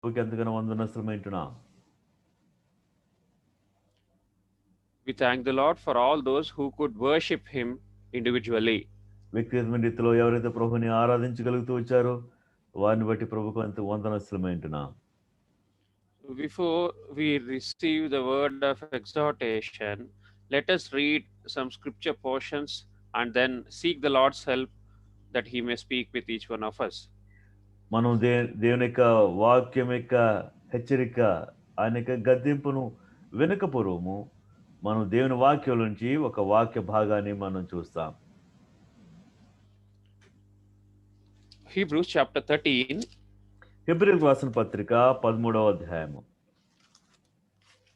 ఎంతగానో వందనస్తులమైంటున్నాం. We thank the Lord for all those who could worship Him individually. వ్యక్తిగతమైన రీతిలో ఎవరైతే ప్రభుని ఆరాధించగలుగుతూ వచ్చారో వారిని బట్టి ప్రభుకు ఎంత వందనస్తులమైంటున్నాం. Before we receive the word of exhortation, let us read some scripture portions and then seek the Lord's help that He may speak with each one of us. మనం దేవుని యొక్క వాక్యం యొక్క హెచ్చరిక, ఆయన యొక్క గద్దింపును వెనుకపూర్వము మనం దేవుని వాక్యం నుంచి ఒక వాక్య భాగాన్ని మనం చూస్తాం. Hebrews chapter 13, హెబ్రీయులకు రాసిన పత్రిక 13వ అధ్యాయము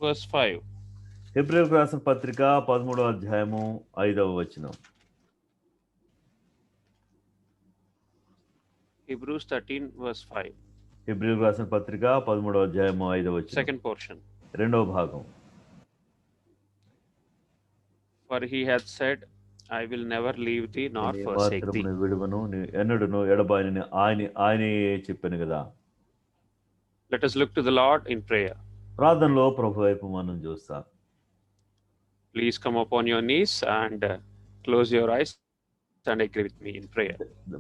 verse 5. హెబ్రీయులకు రాసిన పత్రిక 13వ అధ్యాయము 5వ వచనం. Hebrews 13, verse 5. హెబ్రీయులకు రాసిన పత్రిక 13వ అధ్యాయము 5వ వచనం. Second portion. రెండవ భాగం. For He hath said, I will never leave thee nor forsake thee. విడువను ఎన్నడును ఎడబాయని ఆయనే చెప్పాను కదా. Let us look to the Lord in prayer. ప్రార్థనలో ప్రభు వైపు మనం చూస్తాం. Please come upon your knees and close your eyes and agree with me in prayer.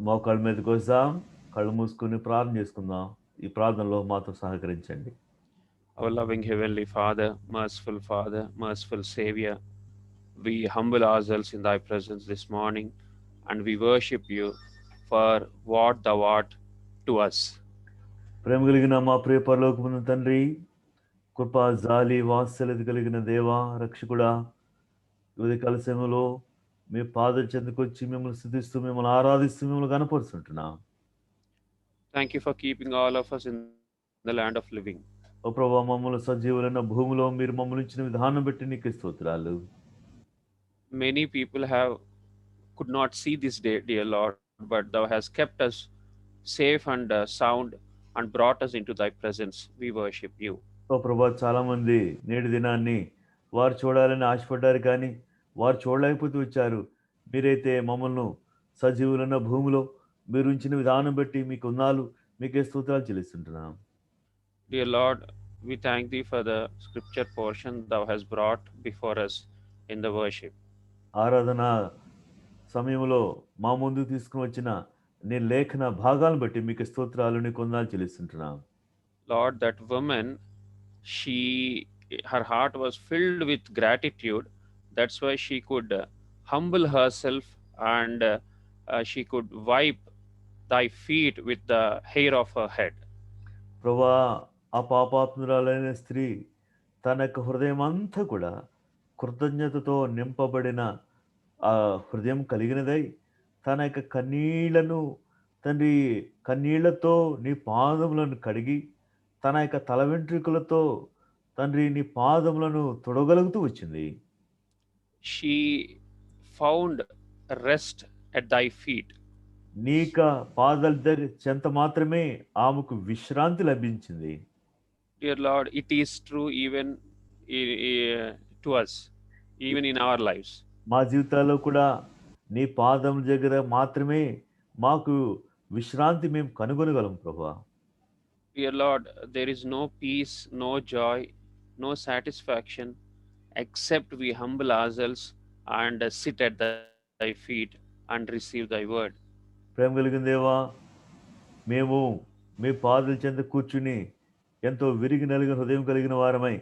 మోకాళ్ళ మీదకి వస్తాం, కళ్ళు మూసుకుని ప్రార్థన చేసుకుందాం. ఈ ప్రార్థనలో మాతో సహకరించండి. Our loving Heavenly Father, merciful Savior, we humble ourselves in Thy presence this morning and we worship You for what Thou art to us. ప్రేమ కలిగిన మా ప్రియ పరలోకమున్న తండ్రి, కృపా జాలి వాత్సల్యత కలిగిన దేవా రక్షకుడా, ఉదయకాల సమయంలో మీ పాదం చెందుకొచ్చి మిమ్మల్ని స్తుతిస్తూ మిమ్మల్ని ఆరాధిస్తూ మిమ్మల్ని కనపరుస్తుంటున్నాం. Thank You for keeping all of us in the land of living. ఓ ప్రభా, మమ్మల్ని సజీవులైన భూమిలో మీరు మమ్మల్ని ఇచ్చిన విధానం బట్టి నీకు స్తోత్రాలు. Many people could not see this day, dear Lord, but Thou hast kept us safe and sound and brought us into Thy presence. We worship You. ఓ ప్రభా, చాలా మంది నేటి దినాన్ని వారు చూడాలని ఆశపడ్డారు, కానీ వారు చూడలేకపోతూ వచ్చారు. మీరైతే మమ్మల్ని సజీవులైన భూమిలో మీరు ఉంచిన విధానం బట్టి మీకు ఉన్నాలు, మీకే స్తోత్రాలు చెల్లిస్తుంటున్నాం. Dear Lord, we thank Thee for the scripture portion Thou hast brought before us in the worship. ఆరాధన సమయంలో మా ముందుకు తీసుకుని వచ్చిన నీ లేఖన భాగాలను బట్టి మీకు స్తోత్రాలు, నీ కొందాలు చెల్లిస్తుంటున్నాం. Lord, that woman, her heart was filled with gratitude. That's why she could humble herself and she could wipe Thy feet with the hair of her head. ప్రభా, ఆ పాపాత్మురాలైన స్త్రీ తన యొక్క హృదయం అంతా కూడా కృతజ్ఞతతో నింపబడిన ఆ హృదయం కలిగినదై తన యొక్క కన్నీళ్లను తండ్రి కన్నీళ్లతో నీ పాదములను కడిగి తన యొక్క తల వెంట్రుకలతో తండ్రి నీ పాదములను తొడగలుగుతూ వచ్చింది. She found rest at Thy feet. నీక పాదాల దగ్గర చెంత మాత్రమే ఆమెకు విశ్రాంతి లభించింది. Dear Lord, it is true even to us, even in our lives. మా జీవితాల్లో కూడా నీ పాదం దగ్గర మాత్రమే మాకు విశ్రాంతి మేము కనుగొనగలం ప్రభువా. Dear Lord, there is no peace, no joy, no satisfaction except we humble ourselves and sit at Thy feet and receive Thy word. ప్రేమ కలిగిన దేవా, మేము మీ పాదాల చెంత కూర్చుని ఎంతో విరిగి నలిగిన హృదయం కలిగిన వారమై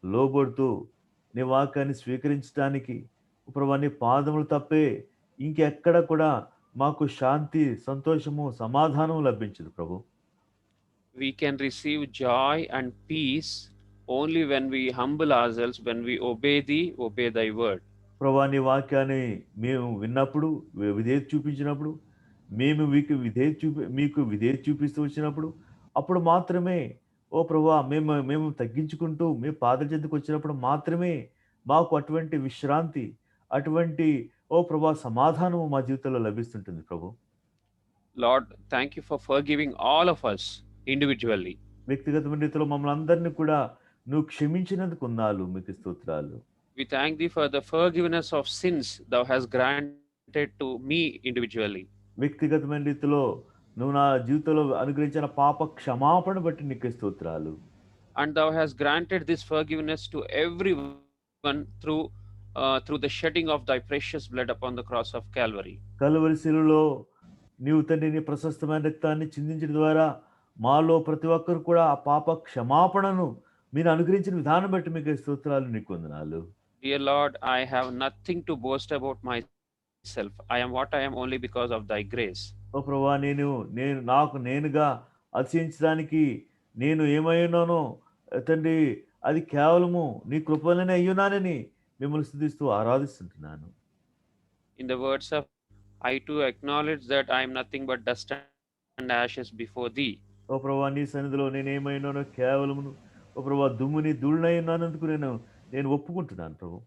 లోబడుతూ నీ వాక్యాన్ని స్వీకరించడానికి ప్రభు నీ పాదములు తప్పే ఇంకెక్కడ కూడా మాకు శాంతి, సంతోషము, సమాధానం లభించదు ప్రభు. We can receive joy and peace only when we humble ourselves, when we obey Thy word. ప్రభా, నీ వాక్యాన్ని మేము విన్నప్పుడు, విధేయత చూపించినప్పుడు, మేము మీకు విధేయత చూపిస్తూ వచ్చినప్పుడు, అప్పుడు మాత్రమే ఓ ప్రభా మేము తగ్గించుకుంటూ మీ పాదాల చెంతకు వచ్చినప్పుడు మాత్రమే మాకు అటువంటి విశ్రాంతి, అటువంటి ఓ ప్రభా సమాధానము మా జీవితంలో లభిస్తుంటుంది ప్రభు. Lord, thank You for forgiving all of us individually. వ్యక్తిగతమైన రీతిలో మమ్మల్ని అందరినీ కూడా నువ్వు క్షమించినందుకు ఉన్నాలు, మీకు స్తోత్రాలు. We thank Thee for the forgiveness of sins Thou hast granted to me individually. వ్యక్తిగతమైన రీతిలో నువ్వు నా జీవితంలో అనుగ్రహించిన పాప క్షమాపణ బట్టి నీకే స్తోత్రాలు. And thou hast granted this forgiveness to everyone through the shedding of thy precious blood upon the cross of Calvary. Calvary శిలువలో నీవు తండ్రి నీ ప్రశస్తమైన రక్తాన్ని చిందించడం ద్వారా మాలో ప్రతి ఒక్కరు కూడా ఆ పాప క్షమాపణను మీరు అనుగ్రహించిన విధానం బట్టి మీకు స్తోత్రాలు, నీకు వందనాలు. Dear Lord, I have nothing to boast about myself. I am what I am only because of thy grace. ఓ ప్రభువా, నేను నాకు నేనుగా అతిశయించడానికి నేను ఏమై ఉన్నానో తండ్రి, అది కేవలము నీ కృపలోనే అయ్యున్నానని మిమ్మల్ని స్తుతిస్తూ ఆరాధిస్తుంటున్నాను. In the words of, I too acknowledge that I am nothing but dust and ashes before thee. ఓ ప్రభువా, నీ సన్నిధిలో నేనేమై ఉన్నానో కేవలమును ఓ ప్రభువా దుమ్ముని ధూళినై ఉన్నానందుకు నేను ఒప్పుకుంటున్నాను ప్రభు.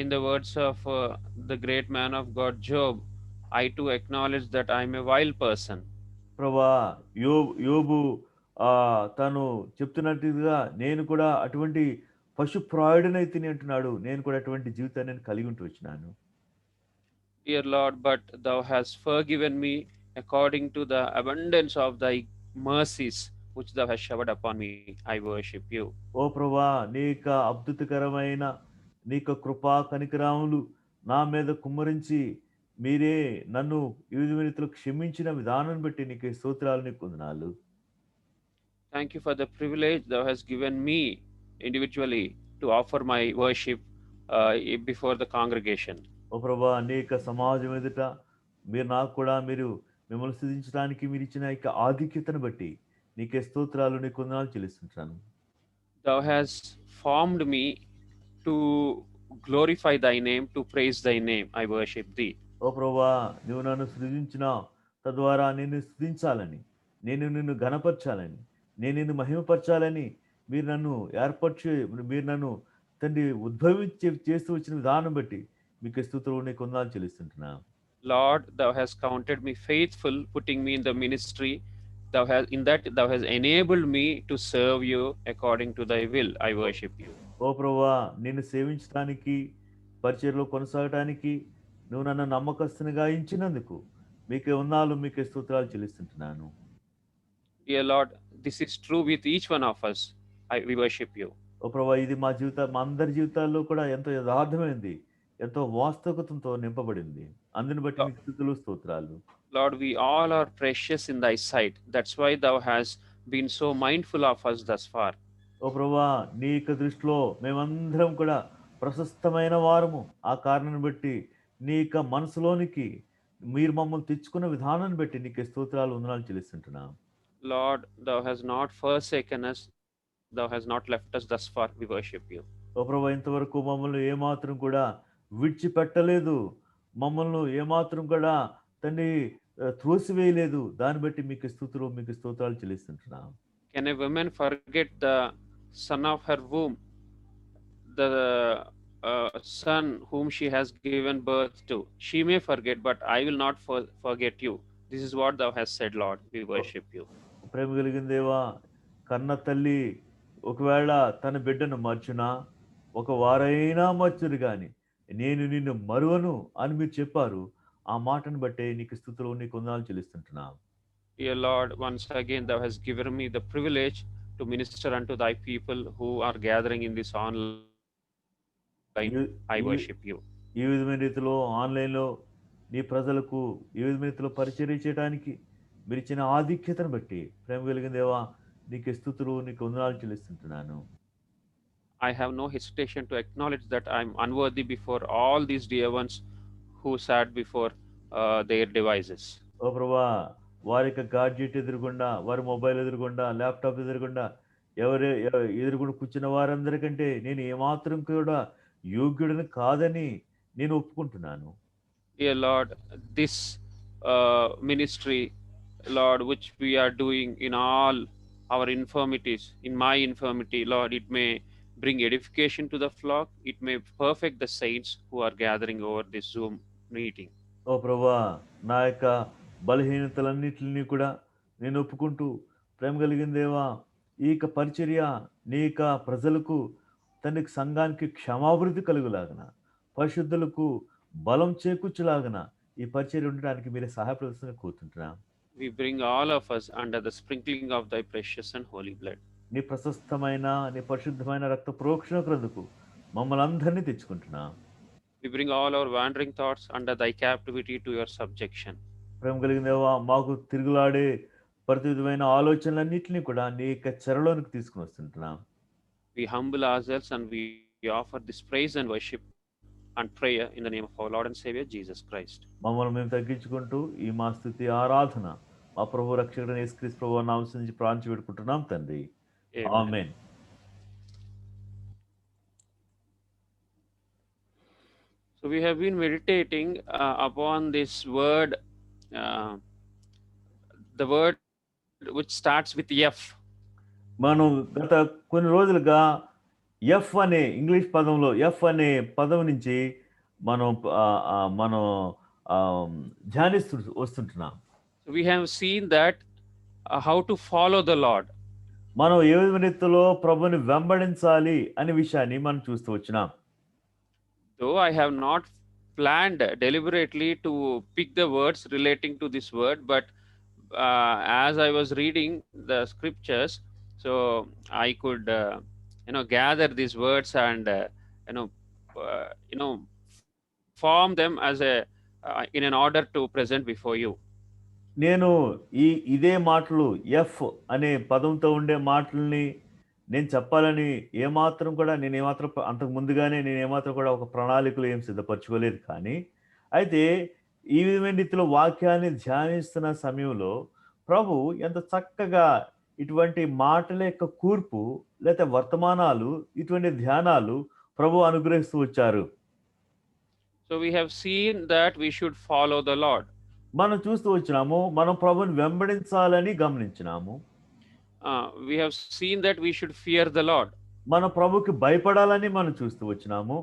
In the words of the great man of God Job, I too acknowledge that I am a vile person. ప్రభా, యోబు తను చెప్తున్నట్టుగా నేను కూడా అటువంటి పశుప్రాయుడనైతిని అంటున్నాడు. నేను కూడా అటువంటి జీవితాన్ని నేను కలిగి ఉంటూ వచ్చినాను. Dear Lord, but thou hast forgiven me according to the abundance of thy mercies which thou hast showered upon me. I worship you. ఓ ప్రభా, నీ యొక్క అద్భుతకరమైన నీ యొక్క కృపా కనికరాములు నా మీద కుమ్మరించి మీరే నన్ను వివిధ రీతిలో క్షమించిన విధానం బట్టి నీకు స్తోత్రాలు, నీకు వందనాలు. Thank you for the privilege thou hast given me individually to offer my worship before the congregation. ఓ ప్రభా, నీ యొక్క సమాజం ఎదుట మీరు మిమ్మల్ని స్తుతించడానికి మీరు ఇచ్చిన యొక్క ఆధిక్యతను బట్టి నీకే స్తోత్రాలు, నీకు వందనాలు చెల్లిస్తుంటాను. Thou hast formed me to glorify thy name, to praise thy name. I worship thee. ఓ ప్రభా, నువ్వు నన్ను సృజించినావు, తద్వారా నిన్ను స్తుతించాలని, నేను నిన్ను ఘనపరచాలని, నేను నిన్ను మహిమపరచాలని మీరు నన్ను తండ్రి చేస్తూ వచ్చిన విధానం బట్టి మీకు స్తుతులు, నీకు వందనాలు చెల్లిస్తుంటున్నా. Lord, thou hast counted me faithful, putting me in the ministry. Thou hast enabled me to serve you according to thy will. I worship you. ఓ ప్రభువా, నిన్ను సేవించడానికి పరిచర్యలో కొనసాగడానికి నువ్వు నన్ను నమ్మకస్తునిగా ఎంచినందుకు మీకే వందనాలు, మీకే స్తోత్రాలు చెల్లిస్తుంటున్నాను. Dear Lord, this is true with each one of us. We worship you. ఓ ప్రభువా, ఇది మా అందరి జీవితాల్లో కూడా ఎంతో యథార్థమైంది, ఎంతో వాస్తవికతతో నింపబడింది. అందుని బట్టి మీకు స్తుతులు, స్తోత్రాలు. Lord, we all are precious in thy sight. That's why thou hast been so mindful of us thus far. ఓ ప్రభువా, నీ యొక్క దృష్టిలో మేమందరం కూడా ప్రశస్తమైన వారము. ఆ కారణాన్ని బట్టి నీ యొక్క మనసులోనికి మీరు మమ్మల్ని తెచ్చుకున్న విధానాన్ని బట్టి నీకు స్తోత్రాలు, వందనాలు చెల్లిస్తుంటున్నాం. Lord, thou hast not forsaken us. Thou hast not left us thus far. We worship you. ఓ ప్రభువా, ఇంతవరకు మమ్మల్ని ఏమాత్రం కూడా విడిచిపెట్టలేదు, మమ్మల్ని ఏమాత్రం కూడా తండ్రి త్రోసివేయలేదు. దాన్ని బట్టి మీకు స్తుతులు, మీకు స్తోత్రాలు చెల్లిస్తుంటున్నాం. Can a woman forget the son of her womb, the son whom she has given birth to? She may forget, but I will not forget you. This is what thou hast said, Lord. We worship you. ప్రేమ కలిగిన దేవా, కన్న తల్లి ఒకవేళ తన బిడ్డను మర్చునా, ఒక వారైనా మర్చురు గాని నేను నిన్ను మరువను అని మీరు చెప్పారు. ఆ మాటను బట్టే నీకు స్తుతులు, నీకు వందనాలు చెల్లిస్తుంటున్నా. Dear Lord, once again thou hast given me the privilege to minister unto thy people who are gathering in this online. I worship you. ఈ విధమైన రీతిలో ఆన్లైన్లో నీ ప్రజలకు ఈ విధమైన రీతిలో పరిచర్య చేయడానికి మీరు ఇచ్చిన ఆధిక్యతను బట్టి ప్రేమ కలిగిన దేవా, నీకు స్తుతులు, నీకు వందనాలు చెల్లిస్తుంటున్నాను. I have no hesitation to acknowledge that I am unworthy before all these dear ones who sat before their devices. ఓ ప్రభువా, వారి యొక్క గాడ్జెట్ ఎదురుగుండా, వారి మొబైల్ ఎదురుగుండా, ల్యాప్టాప్ ఎదురుగుండా ఎదురుగుండా కూర్చున్న వారందరికంటే నేను ఏమాత్రం కూడా యోగ్యుడిని కాదని నేను ఒప్పుకుంటున్నాను. Dear Lord, this ministry, Lord, which we are doing in all our infirmities, in my infirmity, Lord, it may bring edification to the flock. It may perfect the saints who are gathering over this Zoom meeting. ఓ ప్రభువా, నా యొక్క బలహీనతలన్నిటిని కూడా నేను ఒప్పుకుంటూ ప్రేమ కలిగిన దేవా, ఈ యొక్క పరిచర్య నీ యొక్క ప్రజలకు తండ్రికి సంఘానికి క్షమాభివృద్ధి కలుగులాగన, పరిశుద్ధులకు బలం చేకూర్చులాగన ఈ పరిచర్య ఉండడానికి మీరే సహాయపడాల్సిందిగా కోరుతుంటున్నాం. We bring all of us under the sprinkling of thy precious and holy blood. నీ ప్రశస్తమైన నీ పరిశుద్ధమైన రక్త ప్రోక్షణ క్రిందకు మమ్మల్ని అందరినీ తెచ్చుకుంటున్నాం. We bring all our wandering thoughts under thy captivity to your subjection. ప్రేమ కలిగిన దేవా, మాకు తిరుగులాడే ప్రతి విధమైన ఆలోచనలన్నింటినీ కూడా నీ యొక్క చెరలోనికి తీసుకుని వస్తుంటున్నాం. We humble ourselves and we offer this praise and worship and prayer in the name of our Lord and Savior Jesus Christ. మమ్మల్ని మేము తగ్గించుకుంటూ ఈ మా స్తుతి ఆరాధన మా ప్రభు రక్షకుడు యేసుక్రీస్తు ప్రభువు నామమున నుంచి ప్రార్థించి పెట్టుకుంటున్నాం తండ్రి. Amen. Amen. So we have been meditating upon this word, the word which starts with F. మనం గత కొన్ని రోజులుగా ఎఫ్ అనే ఇంగ్లీష్ పదంలో ఎఫ్ అనే పదం నుంచి మనం ధ్యానిస్తూ వస్తుంటున్నాం. So we have seen that how to follow the Lord. మనం ఏ విధమైన రీతిలో ప్రభుని వెంబడించాలి అనే విషయాన్ని మనం చూస్తూ వచ్చినాం. Though I have not planned deliberately to pick the words relating to this word, but as I was reading the scriptures, so I could gather these words and form them as in an order to present before you. నేను ఇదే మాటలు F అనే పదంతో ఉండే మాటల్ని నేను చెప్పాలని ఏమాత్రం కూడా అంతకు ముందుగానే నేను ఏమాత్రం కూడా ఒక ప్రణాళికలు ఏం సిద్ధపరచుకోలేదు. కానీ అయితే ఈ విధమైన రీతిలో వాక్యాన్ని ధ్యానిస్తున్న సమయంలో ప్రభు ఎంత చక్కగా ఇటువంటి మాటల యొక్క కూర్పు లేకపోతే వర్తమానాలు ఇటువంటి ధ్యానాలు ప్రభు అనుగ్రహిస్తూ వచ్చారు. So we have seen that we should follow the Lord. మనం చూస్తూ వచ్చినాము, మనం ప్రభుని వెంబడించాలని గమనించినాము. We have seen that we should fear the Lord. మన ప్రభుకి భయపడాలని మనం చూస్తూ వచ్చినాము.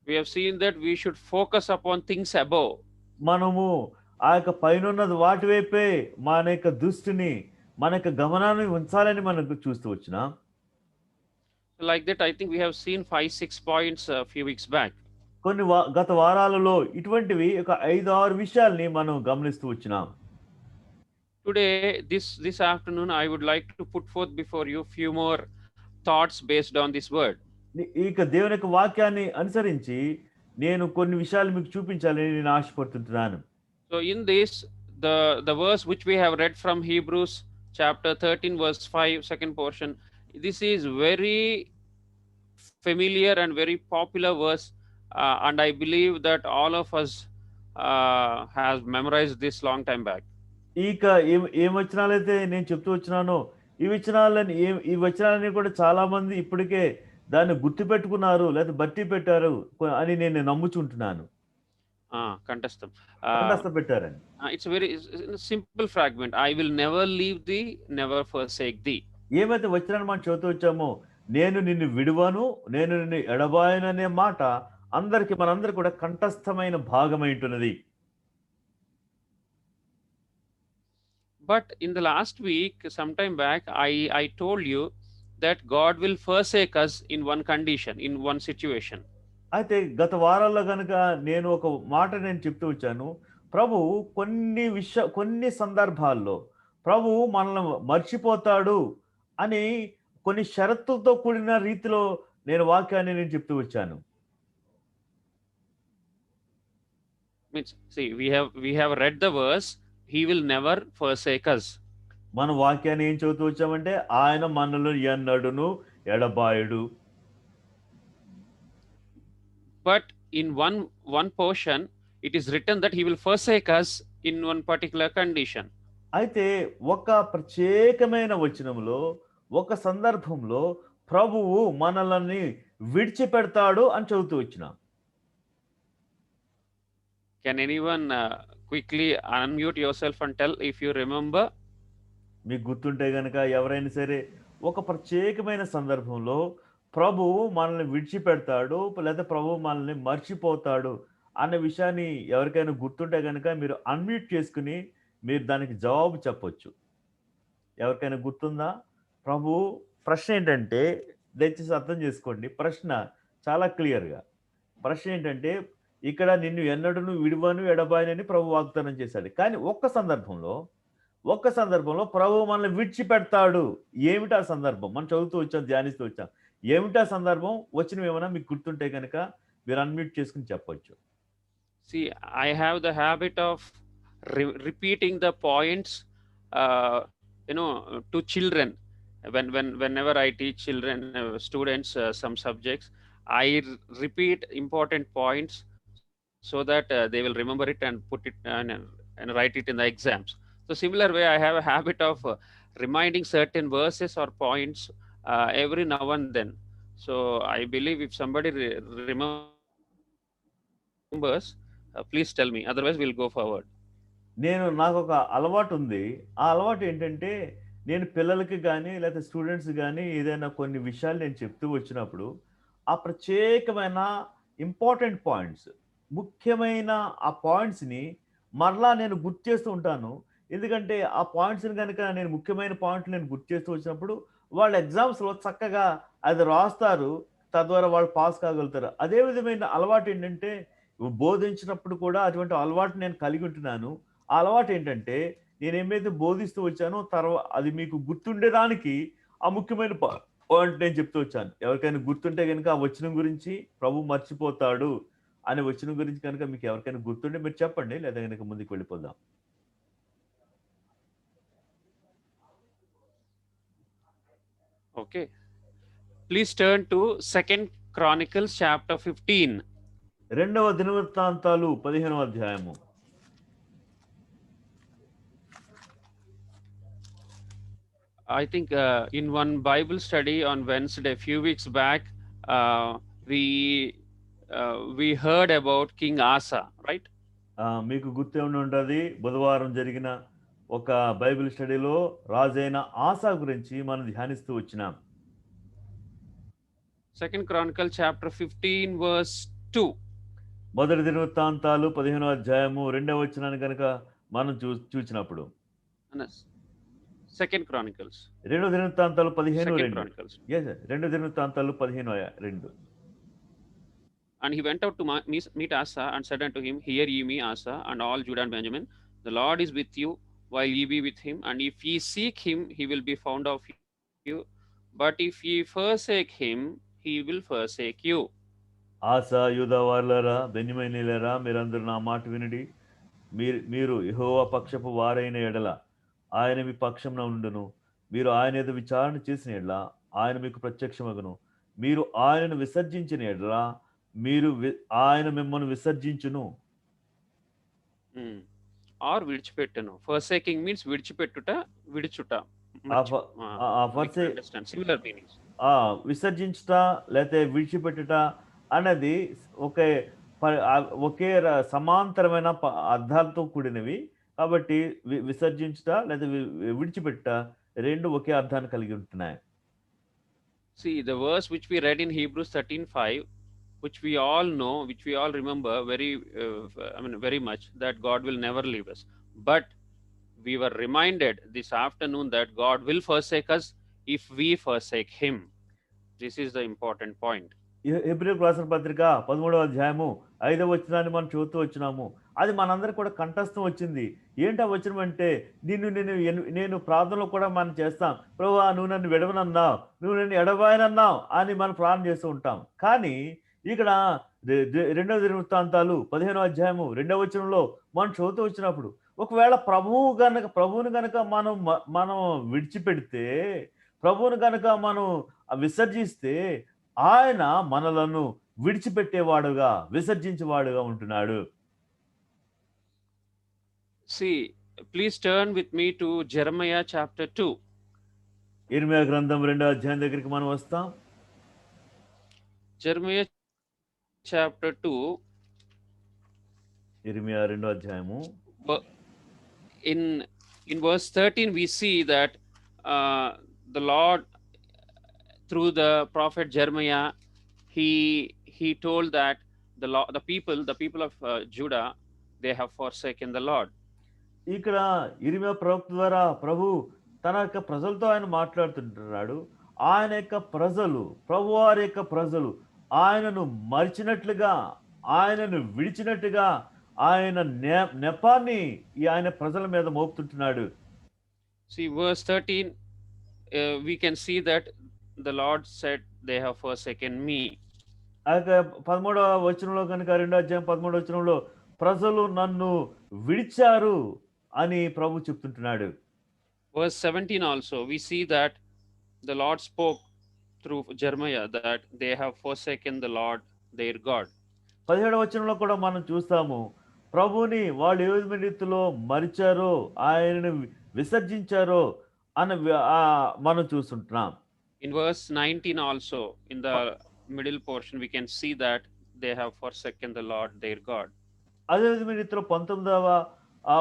We have seen that we should focus upon things above. మనము ఆ యొక్క పైనున్నది వాటి వైపే మన యొక్క దృష్టిని మన యొక్క గమనాన్ని ఉంచాలని మనం చూస్తూ వచ్చినాం. Like that, I think we have seen 5-6 points a few weeks back. కొన్ని గత వారాలలో ఇటువంటివి ఒక 5-6 విషయాల్ని మనం గమనిస్తూ వచ్చినాం. Today, this afternoon, I would like to put forth before you few more thoughts based on this word. ఇక దేవుని యొక్క వాక్యాన్ని అనుసరించి నేను కొన్ని విషయాలు మీకు చూపించాలని నేను ఆశపడుతుంటున్నాను. So in this, the verse which we have read from Hebrews chapter 13 verse 5, second portion, this is very familiar and very popular verse, and I believe that all of us has memorized this long time back. ఇక ఏం వచనాలైతే నేను చెప్తూ వచ్చినానో ఈ వచనాలని కూడా చాలా మంది ఇప్పటికే దాన్ని గుర్తు పెట్టుకున్నారు లేదా బట్టి పెట్టారు అని నేను నమ్ముచుంటున్నాను. కంఠస్థ పెట్టారని. It's a very simple fragment. I will never leave thee, never forsake thee. ఏమైతే వచనాన్ని మనం చదువుతూ వచ్చామో, నేను నిన్ను విడువను, నేను నిన్ను ఎడబాయను అనే మాట మనందరి కూడా కంఠస్థమైన భాగమై ఉంటున్నది. But in the last week, sometime back, I told you that God will forsake us in one condition, in one situation. అయితే గత వారాల్లో గనుక నేను ఒక మాట చెప్తూ వచ్చాను. ప్రభు కొన్ని సందర్భాల్లో ప్రభు మనల్ని మర్చిపోతాడు అని కొన్ని షరతులతో కూడిన రీతిలో నేను వాక్యాన్ని నేను చెప్తూ వచ్చాను. See, we have read the verse, he will never forsake us. మన వాక్యాన్ని ఏం చదువుతూ వచ్చామంటే ఆయన మనల్ని ఎన్నడును ఎడబాయుడు. But in one portion it is written that he will forsake us in one particular condition. అయితే ఒక ప్రత్యేకమైన వచనంలో ఒక సందర్భంలో ప్రభువు మనల్ని విడిచిపెడతాడు అని చదువుతూ వచ్చినాం. Can anyone quickly unmute yourself and tell if you remember? మీకు గుర్తుంటే గనక ఎవరైనా సరే ఒక ప్రత్యేకమైన సందర్భంలో ప్రభువు మనల్ని విడిచిపెడతాడు లేదా ప్రభువు మనల్ని మర్చిపోతాడు అన్న విషయాన్ని ఎవరికైనా గుర్తుంటే గనక మీరు అన్మ్యూట్ చేసుకుని మీరు దానికి జవాబు చెప్పొచ్చు. ఎవరికైనా గుర్తుందా? ప్రభు ప్రశ్న ఏంటంటే, దయచేసి అర్థం చేసుకోండి, ప్రశ్న చాలా క్లియర్గా. ప్రశ్న ఏంటంటే, ఇక్కడ నిన్ను ఎన్నడూను విడువను ఎడబాయనని ప్రభు వాగ్దానం చేశాడు. కానీ ఒక్క సందర్భంలో ప్రభు మనల్ని విడిచిపెడతాడు. ఏమిటా సందర్భం? మనం చదువుతూ వచ్చాం, ధ్యానిస్తూ వచ్చాం. ఏమిటా సందర్భం? వచనం ఏమైనా మీకు గుర్తుంటే గనక మీరు అన్‌మ్యూట్ చేసుకొని చెప్పొచ్చు. See, I have the habit of repeating the points, to children. Whenever I teach children, students, some subjects, I repeat important points so that they will remember it and put it and write it in the exams. So similar way, I have a habit of reminding certain verses or points every now and then. So I believe if somebody remembers, please tell me. Otherwise, we'll go forward. నాకొక అలవాటు ఉంది. ఆ అలవాటు ఏంటంటే, నేను పిల్లలకి గానీ, లేకపోతే స్టూడెంట్స్ గానీ ఏదైనా కొన్ని విషయాలు నేను చెప్తూ వచ్చినప్పుడు, ఆ ప్రత్యేకమైన ఇంపార్టెంట్ పాయింట్స్, ముఖ్యమైన ఆ పాయింట్స్‌ని మరలా నేను గుర్తు చేస్తూ ఉంటాను. ఎందుకంటే, ఆ పాయింట్స్‌ని గనక ముఖ్యమైన పాయింట్లు నేను గుర్తు చేస్తూ వచ్చినప్పుడు, వాళ్ళు ఎగ్జామ్స్‌లో చక్కగా అది రాస్తారు. తద్వారా వాళ్ళు పాస్ కాగలుగుతారు. అదే విధమైన అలవాటు ఏంటంటే, బోధించినప్పుడు కూడా అటువంటి అలవాటు నేను కలిగి ఉంటున్నాను. ఆ అలవాటు ఏంటంటే, నేనేమైతే బోధిస్తూ వచ్చానో అది మీకు గుర్తుండడానికి ఆ ముఖ్యమైన పాయింట్ నేను చెప్తూ వచ్చాను. ఎవరికైనా గుర్తుంటే గనుక ఆ వచనం గురించి ప్రభు మర్చిపోతాడు అనే వచనం గురించి కనుక మీకు ఎవరికైనా గుర్తుంటే మీరు చెప్పండి. లేదా గనుక ముందుకు వెళ్ళిపోదాం. Okay. Please turn to 2 Chronicles chapter 15. రెండవ దినవృత్తాంతాలు 15వ అధ్యాయము. I think in one Bible study on Wednesday, a few weeks back, we heard about King Asa, right? మీకు గుర్తే ఉంటది, బుధవారం జరిగిన ఒక బైబిల్ స్టడీలో రాజైన ఆసా గురించి మనం ధ్యానిస్తూ వచ్చినాం. 2 Chronicles chapter 15 verse 2. మొదటి దినవృత్తాంతాలు 15వ అధ్యాయము 2వ వచనాన్ని కనుక మనం చూచినప్పుడు, 2 Chronicles. రెండవ దినవృత్తాంతాలు 2 Chronicles. రెండవ దినవృత్తాంతాలు 15:2. And he went out to meet Asa and said unto him, Hear ye me, Asa, and all Judah and Benjamin. The Lord is with you, while ye be with him. And if ye seek him, he will be found of you. But if ye forsake him, he will forsake you. ఆసా, యూదా వారులారా, బెన్యామీనీయులారా, మీరందరూ నా మాట వినుడి. మీరు యెహోవా పక్షపు వారైన ఎడల ఆయన మీ పక్షంన ఉండును. మీరు ఆయన ఎదుట విచారణ చేసిన ఎడల ఆయన మీకు ప్రత్యక్షమగును. మీరు ఆయనను విసర్జించిన ఎడల ఆయన మిమ్మల్ని విసర్జించును. Or విడిచిపెట్టును. Forsaking means విడిచిపెట్టుట, విడిచుట. Similar meanings. విసర్జించుట లేకపోతే విడిచిపెట్టుట అనేది ఒకే సమాంతరమైన అర్థాలతో కూడినవి. కాబట్టి విసర్జించుట లేదా విడిచిపెట్టుట రెండు ఒకే అర్థాన్ని కలిగి ఉంటున్నాయి. See, the verse which we read in Hebrews 13:5, which we all know, which we all remember very much, that God will never leave us. But we were reminded this afternoon that God will forsake us if we forsake him. This is the important point. హెబ్రీయులకు రాసిన పత్రిక 13వ అధ్యాయము 5వ వచనాన్ని మనం చూస్తూ వచ్చినాము. అది మనందరికి కూడా కంఠస్థం వచ్చింది. ఏంటా వచనం అంటే, నేను ప్రార్థనలో కూడా మనం చేస్తాం, ప్రభువా నువ్వు నన్ను విడవనన్నావు, నువ్వు నన్ను ఎడబాయనన్నావు అని మనం ప్రార్థన చేస్తూ ఉంటాం. కానీ ఇక్కడ రెండవ దినవృత్తాంతాలు 15వ అధ్యాయము 2వ వచనంలో మనం చదువుతూ వచ్చినప్పుడు, ఒకవేళ ప్రభువుని గనక మనం విడిచిపెడితే, ప్రభువుని గనక మనం విసర్జిస్తే, ఆయన మనలను విడిచిపెట్టేవాడుగా, విసర్జించేవాడుగా ఉంటున్నాడు. See, please turn with me to Jeremiah chapter 2. ఇర్మియా గ్రంథం 2వ అధ్యాయం దగ్గరికి మనం వస్తాం. Jeremiah chapter 2. ఇర్మియా 2వ అధ్యాయము. In verse 13 we see that the Lord, through the prophet Jeremiah, he told that the people of Judah, they have forsaken the Lord. ఇక్కడ ఇర్మియా ప్రవక్త ద్వారా ప్రభు తన యొక్క ప్రజలతో ఆయన మాట్లాడుతుంటున్నాడు. ఆయన యొక్క ప్రజలు, ప్రభువారి యొక్క ప్రజలు ఆయనను మరిచినట్లుగా, ఆయనను విడిచినట్టుగా ఆయన నెపాన్ని ఆయన ప్రజల మీద మోపుతుంటున్నాడు. See, verse 13, we can see that the Lord said, they have forsaken me. ఆ యొక్క 13వ వచనంలో కనుక 2వ అధ్యాయం 13వ వచనంలో ప్రజలు నన్ను విడిచారు అని ప్రభు చెప్తుంటున్నాడు. Verse 17 also, we see that the Lord spoke through Jeremiah that they have forsaken the Lord their God. 17వ వచనంలో కూడా మనం చూస్తాము. ప్రభువుని వాళ్ళు ఏ విధమైన రీతిలో మరిచారో, ఆయనను విసర్జించారో మనం చూస్తుంటున్నాం. In verse 19 also, in the ప- middle portion, we can see that they have forsaken the Lord their God. అదే విధమైన రీతిలో 19వ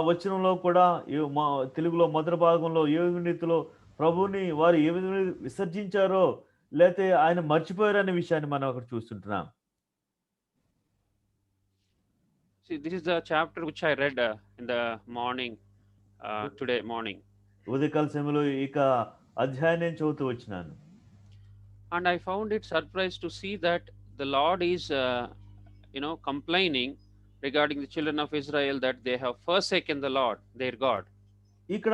వచనంలో కూడా తెలుగులో మొదటి భాగంలో ఏ విధమైన రీతిలో ప్రభువుని వారు ఏ విధమైన విసర్జించారో లేతే ఆయన మర్చిపోయారు అనే విషయాన్ని మనం అక్కడ చూస్తుంటున్నాం. See, this is the chapter which I read in the morning, today morning. ఉదయకాల సమయంలో ఇక అధ్యాయం నేను చదువుతూ వచ్చినాను. And I found it surprised to see that the Lord is, complaining regarding the children of Israel that they have forsaken the Lord, their God. ఇక్కడ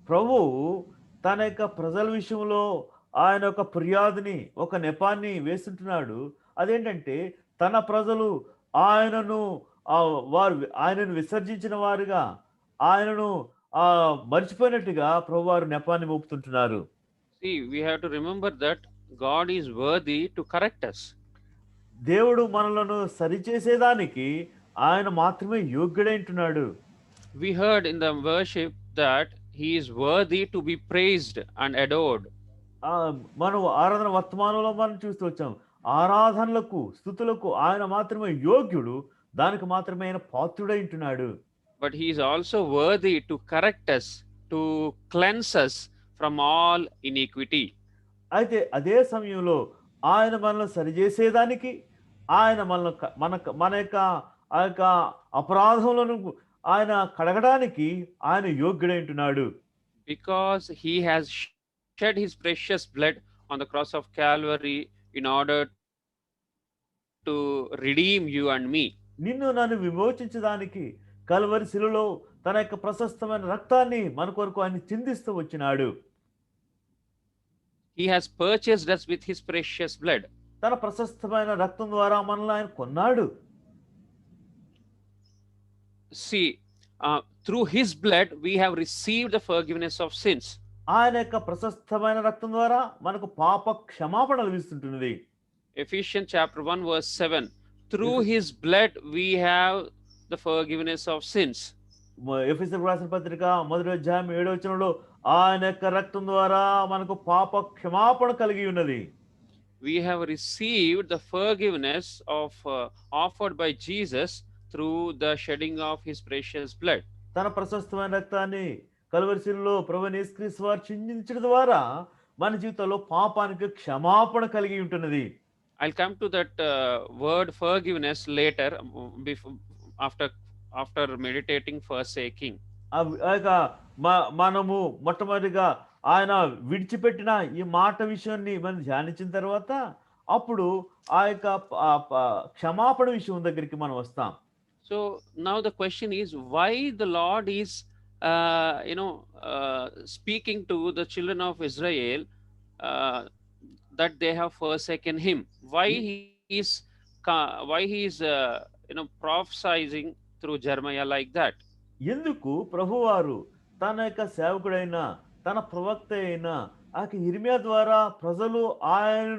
ప్రభువు తన యొక్క ప్రజల విషయంలో ఆయన ఒక ఫిర్యాదుని ఒక నెపాన్ని వేస్తుంటున్నాడు. అదేంటంటే తన ప్రజలు ఆయనను ఆయనను విసర్జించిన వారుగా ఆయనను మర్చిపోయినట్టుగా ప్రభు వారు నెపాన్ని మోపుతుంటున్నారు. See, we have to remember that God is worthy to correct us. దేవుడు మనలను సరిచేసేదానికి ఆయన మాత్రమే యోగ్యుడైంటున్నాడు. We heard in the worship that he is worthy to be praised and adored. మనం ఆరాధన వర్తమానంలో మనం చూస్తూ వచ్చాం. ఆరాధనలకు స్తుతులకు ఆయన మాత్రమే యోగ్యుడు, దానికి మాత్రమే ఆయన పాత్రుడైంటున్నాడు. But he is also worthy to correct us, to cleanse us from all iniquity. అయితే అదే సమయంలో ఆయన మనల్ని సరిచేసేదానికి ఆయన మన యొక్క ఆ యొక్క అపరాధములను ఆయన కడగడానికి ఆయన యోగ్యుడైంటున్నాడు. Because he has shed his precious blood on the cross of Calvary in order to redeem you and me. నిన్ను నన్ను విమోచించడానికి కల్వరి శిలువలో తన యొక్క ప్రశస్తమైన రక్తాన్ని మన కొరకు ఆయన చిందిస్తూ వచ్చినాడు. He has purchased us with his precious blood. తన ప్రశస్తమైన రక్తం ద్వారా మనల్ని ఆయన కొన్నాడు. See, through his blood we have received the forgiveness of sins. ఆయన యొక్క ప్రశస్తమైన రక్తం ద్వారా మనకు పాప క్షమాపణ లభిస్తుంటున్నది. Ephesians chapter 1 verse 7, through his blood we have the forgiveness of sins. ఎఫెసీయులకు రాసిన పత్రిక 1వ అధ్యాయం 7వ వచనంలో ఆయన యొక్క రక్తం ద్వారా మనకు పాప క్షమాపణ కలిగి ఉన్నది. We have received the forgiveness of offered by Jesus through the shedding of his precious blood. తన ప్రశస్తమైన రక్తాన్ని కల్వరి శిలువలో ప్రభువైన యేసుక్రీస్తు వారు చిందించడం ద్వారా మన జీవితంలో పాపానికి క్షమాపణ కలిగి ఉంటున్నది. I'll come to that word forgiveness later, after meditating forsaking. మనము మొట్టమొదటిగా ఆయన విడిచిపెట్టిన ఈ మాట విషయాన్ని మనం ధ్యానించిన తర్వాత అప్పుడు ఆ యొక్క క్షమాపణ విషయం దగ్గరికి మనం వస్తాం. So now the question is, why the Lord is speaking to the children of Israel that they have forsaken him? Why he is prophesying through Jeremiah like that? ఎందుకు ప్రభువారు తన యొక్క సేవకుడైన తన ప్రవక్త అయిన ఆ యిర్మీయా ద్వారా ప్రజలు ఆయన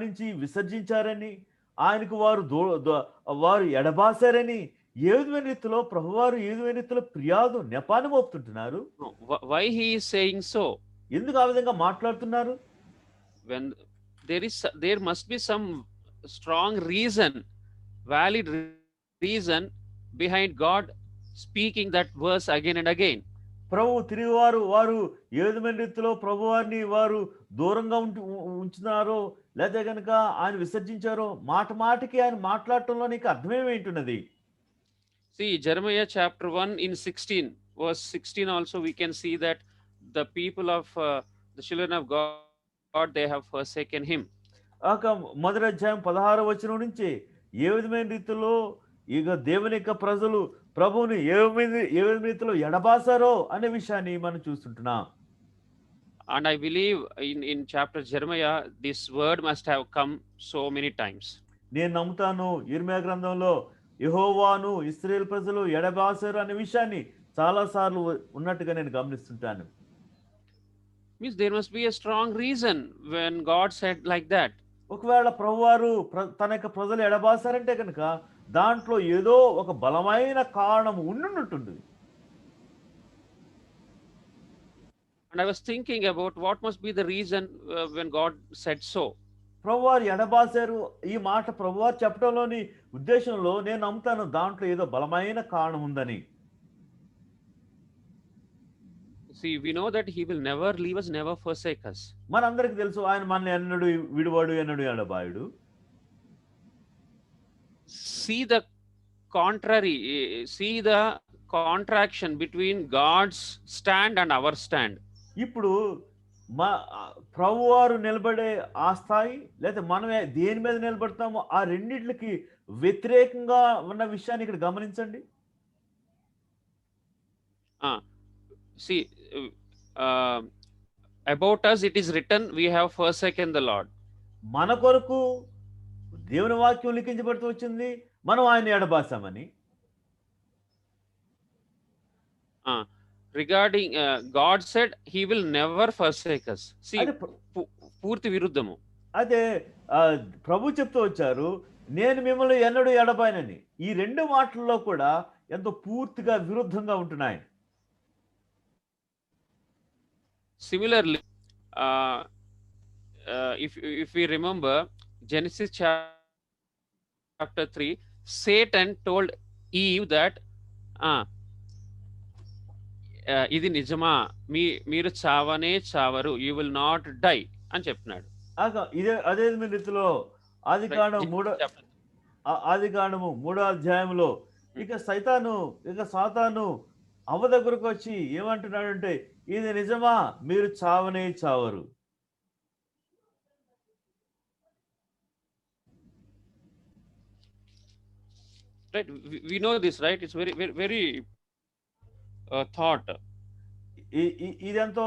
నుంచి విసర్జించారని ఆయనకు వారు ఎడబాసారని ఏ విధమైన రీతిలో ప్రభువారు ఏ విధమైన రీతిలో ఫిర్యాదు నెపాన్ని మోపుతుంటున్నారు? Why he is saying so? ఎందుకు ఆ విధంగా మాట్లాడుతున్నారు? When there must be some strong reason, valid reason behind God speaking that verse again and again. ప్రభు తిరిగి వారు ఏ విధమైన రీతిలో ప్రభువారిని వారు దూరంగా ఉంచుతున్నారో లేదా కనుక ఆయన విసర్జించారో మాటికి ఆయన మాట్లాడటంలో నీకు అర్థమేమేంటున్నది? See, Jeremiah chapter 1 in 16 verse 16 also we can see that the people of the children of God, they have forsaken him. మొదటి అధ్యాయం 16వ వచనం నుంచి ఏ విధమైన రీతిలో ఇక దేవుని యొక్క ప్రజలు ప్రభువుని ఏ విధమైన రీతిలో ఎడబాసారో అనే విషయాన్ని మనం చూస్తుంటున్నాం. And I believe in chapter Jeremiah, this word must have come so many times. నేను నమ్ముతాను ఇర్మియా గ్రంథంలో యెహోవాను ఇశ్రాయేలు ప్రజలు ఎడబాసారు అనే విషయాన్ని చాలా సార్లు ఉన్నట్టుగా నేను గమనిస్తుంటాను. Means there must be a strong reason when God said like that. ఒకవేళ ప్రభువారు తన యొక్క ప్రజలు ఎడబాసారంటే కనుక దాంట్లో ఏదో ఒక బలమైన కారణం ఉండుంటుంది. And I was thinking about what must be the reason when God said so. ప్రభువారు ఎడబాసారు ఈ మాట ప్రభువారు చెప్పడంలోని ఉద్దేశంలో నేను నమ్ముతాను దాంట్లో ఏదో బలమైన కారణం ఉందని. See, we know that he will never leave us, never forsake us. మనందరికీ తెలుసు ఆయన మనల్ని ఎన్నడు విడువాడు ఎన్నడు ఎడబాయుడు. See the contrary, see the contraction between God's stand and our stand. ఇప్పుడు మా ప్రభువారు నిలబడే ఆ స్థాయి లేదా మనం దేని మీద నిలబడతామో ఆ రెండిట్లకి వ్యతిరేకంగా ఉన్న విషయాన్ని ఇక్కడ గమనించండి. See, about us it is written, we have forsaken the Lord. మన కొరకు దేవుని వాక్యం లిఖించబడుతూ వచ్చింది, మనం ఆయన ఎడబాసామని. Regarding God said he will never forsake us. See, పూర్తి విరుద్ధము. అదే ప్రభు చెప్తూ వచ్చారు, నేను మిమ్మల్ని ఎన్నడూ ఎడబాయనని. ఈ రెండు మాటల్లో కూడా ఎంతో పూర్తిగా విరుద్ధంగా ఉంటున్నాయి. Similarly, if we remember Genesis chapter 3, Satan told Eve that ఇది నిజమా, మీరు చావనే చావరు, యూ విల్ నాట్ డై అని చెప్పినాడు. అదే రీతిలో ఆదికాండము 3వ అధ్యాయంలో ఇక సాతాను అవ్వ దగ్గరకు వచ్చి ఏమంటున్నాడంటే, ఇది నిజమా, మీరు చావనే చావరు. Right, we know this, right? It's very very very thought. ఇది ఎంతో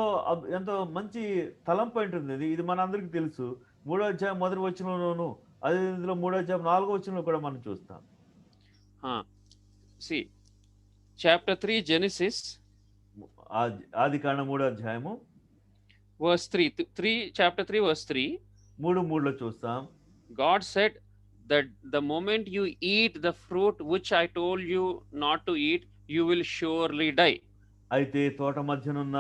మంచి తలంపు ఉంటుంది. ఇది మనందరికీ తెలుసు. 3వ అధ్యాయం 1వ వచనంలోను, అదే ఇందులో 3వ అధ్యాయం 4వ వచనంలో కూడా మనం చూస్తాం. See, chapter 3 Genesis, ఆదికాండం 3వ అధ్యాయము verse 3, chapter 3 verse 3, 3:3లో చూస్తాం. God said that the moment you eat the fruit which I told you not to eat, you will surely die. అయితే తోట మధ్యనున్న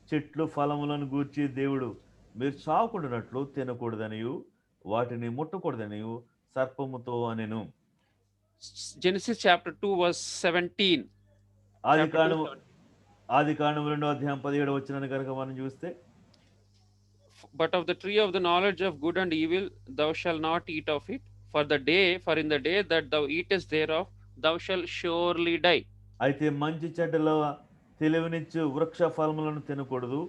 చెట్లు ఫలములను గూర్చి దేవుడు మీరు చావకుండానట్లు తినకూడదనియు వాటిని ముట్టకూడదనియు సర్పముతో అనెను. Genesis chapter 2 verse 17. ఆదికాండం 2వ అధ్యాయం 17వ వచనాన్ని కనుక మనం చూస్తే, but of the tree of the knowledge of good and evil thou shalt not eat of it, for in the day that thou eatest thereof thou shalt surely die. అయితే మంచి చెడ్డల తెలివినిచ్చు వృక్ష ఫలములను తినకూడదు,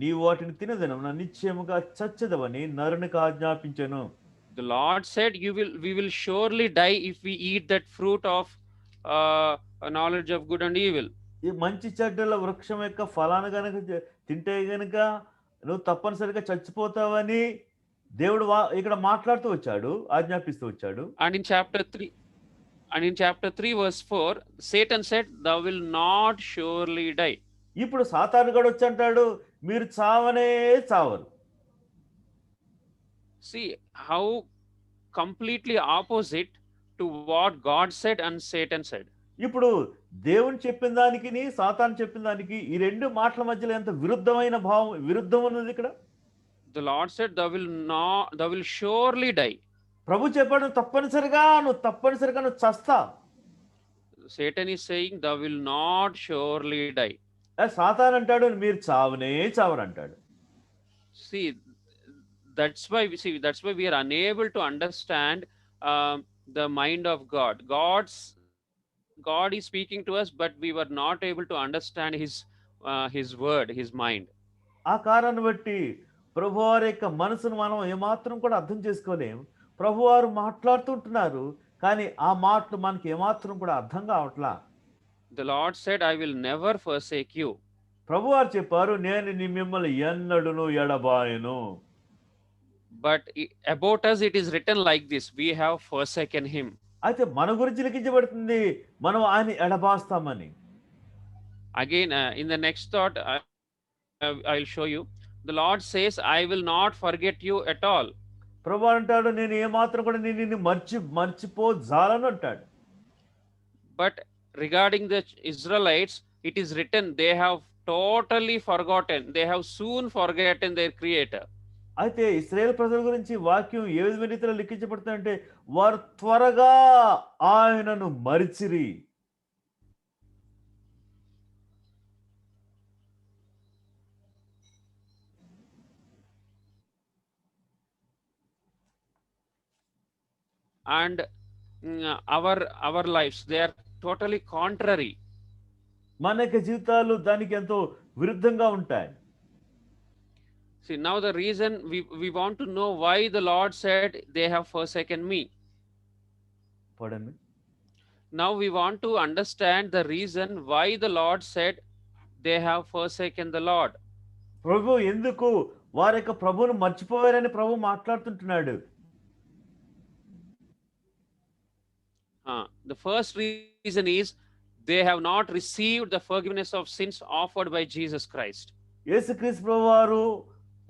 నీవు వాటిని తినదనమున నిశ్చయముగా చచ్చదవని నరునికి ఆజ్ఞాపించెను. The Lord said, we will surely die if we eat that fruit of knowledge of good and evil. ఈ మంచి చెడ్డల వృక్షం యొక్క ఫలాన్ని గనక తింటే గనక నువ్వు తప్పనిసరిగా చచ్చిపోతావని దేవుడు ఇక్కడ మాట్లాడుతూ వచ్చాడు, ఆజ్ఞాపిస్తూ వచ్చాడు. And in chapter 3 verse 4, Satan said, thou will not surely die. ఇప్పుడు సాతాను గడు వచ్చి అంటాడు, మీరు చావనే చావరు. See how completely opposite to what God said and Satan said. ఇప్పుడు దేవుని చెప్పిన దానికి సాతాను చెప్పిన దానికి ఈ రెండు మాటల మధ్యలో ఎంత విరుద్ధం ఉన్నది ఇక్కడ. The Lord said, thou will surely die. ప్రభు చెప్పాడు, తప్పనిసరిగా నువ్వు చస్తా. Satan is saying, thou will not surely die. సాతాను అంటాడు, మీరు చావనే చావరు అంటాడు. See, that's why we are unable to understand the mind of God. God is speaking to us, but we were not able to understand his word, his mind. ఆ కారణాన్ని బట్టి ప్రభువారి యొక్క మనసును మనం ఏమాత్రం కూడా అర్థం చేసుకోలేం. ప్రభువారు మాట్లాడుతుంటున్నారు, కానీ ఆ మాటలు మనకి ఏమాత్రం కూడా అర్థం కావట్లా. The Lord said, I will never forsake you. ప్రభువారు చెప్పారు, నేను మిమ్మల్ని ఎన్నడును ఎడబాయను. But about us, it is written like this: we have forsaken him. అయితే మన గురించి లిఖించబడుతుంది, మనం ఆయన ఎడబాస్తామని. Again, in the next thought, I'll show you. The Lord says, I will not forget you at all. ప్రభు అంటాడు, నేను ఏమాత్రం కూడా నిన్ను మర్చిపోజాలను అంటాడు. But regarding the Israelites, it is written, they have totally forgotten. They have soon forgotten their Creator. అయితే ఇశ్రాయేల్ ప్రజల గురించి వాక్యం ఏ విధమైన రీతిలో లిఖించబడుతుందంటే, వారు త్వరగా ఆయనను మరిచిరి. And our lives, they are totally contrary. మన యొక్క జీవితాలు దానికి ఎంతో విరుద్ధంగా ఉంటాయి. See, now the reason we want to know why the Lord said they have forsaken me. పడండి. Now we want to understand the reason why the Lord said they have forsaken the Lord. ప్రభు ఎందుకు వారి యొక్క ప్రభువును మర్చిపోయారని ప్రభు మాట్లాడుతుంటున్నాడు. The first reason is they have not received the forgiveness of sins offered by Jesus Christ. యేసుక్రీస్తు ప్రభువారు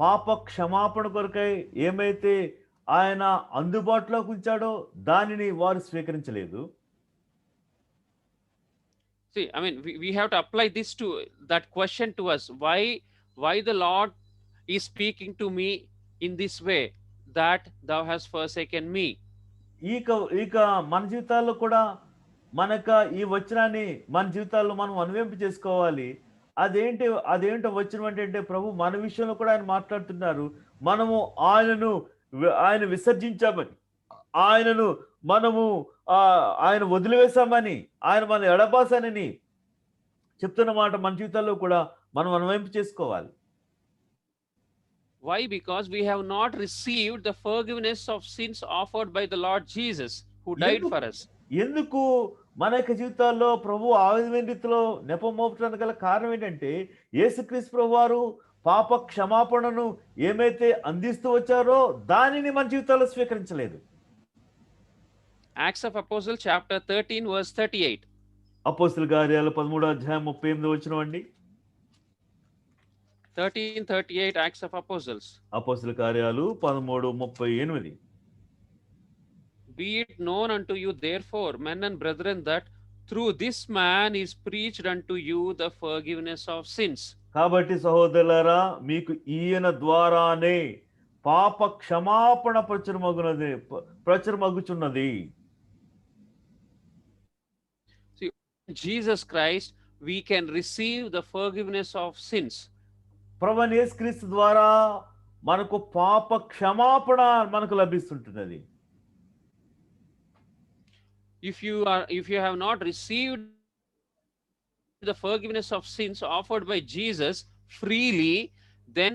పాప క్షమాపణ కొరకై ఏమైతే ఆయన అందుబాటులోకి ఉంచాడో దానిని వారు స్వీకరించలేదు. See, I mean, we have to apply this to that question to us. Why the Lord is speaking to me in this way, that thou hast forsaken me? ఇక మన జీవితాల్లో కూడా మనక ఈ వచనాన్ని మన జీవితాల్లో మనం అన్వయింపు చేసుకోవాలి. అదేంటో వచనం అంటే ప్రభు మన విషయంలో కూడా ఆయన మాట్లాడుతున్నారు. మనము ఆయన విసర్జించామని, ఆయన వదిలివేశామని, ఆయన మన ఎడబాసానని చెప్తున్న మాట మన జీవితాల్లో కూడా మనం అన్వయింపు చేసుకోవాలి. Why? Because we have not received the forgiveness of sins offered by the Lord Jesus, who died for us. ఎందుకు మన యొక్క జీవితాల్లో ప్రభు ఆ విధమైన రీతిలో నెపం మోపడానికి గల కారణం ఏంటంటే, యేసుక్రీస్తు ప్రభు వారు పాప క్షమాపణను ఏమైతే అందిస్తూ వచ్చారో దానిని మన జీవితాల్లో స్వీకరించలేదు. Acts of Apostles chapter 13 verse 38. అపోస్తలుల కార్యాలు 13వ అధ్యాయం 38వ వచనం అండి. 13:38 Acts of Apostles. అపోస్తలుల కార్యాలు 13:38. Be it known unto you therefore, men and brethren, that through this man is preached unto you the forgiveness of sins. కాబట్టి సహోదరులారా, మీకు ఈయన ద్వారానే పాప క్షమాపణ ప్రచురమగుచున్నది. See, Jesus Christ, we can receive the forgiveness of sins. ప్రభువైన యేసుక్రీస్తు ద్వారా మనకు పాప క్షమాపణ మనకు లభిస్తుంటున్నది. If you have not received the forgiveness of sins offered by Jesus freely, then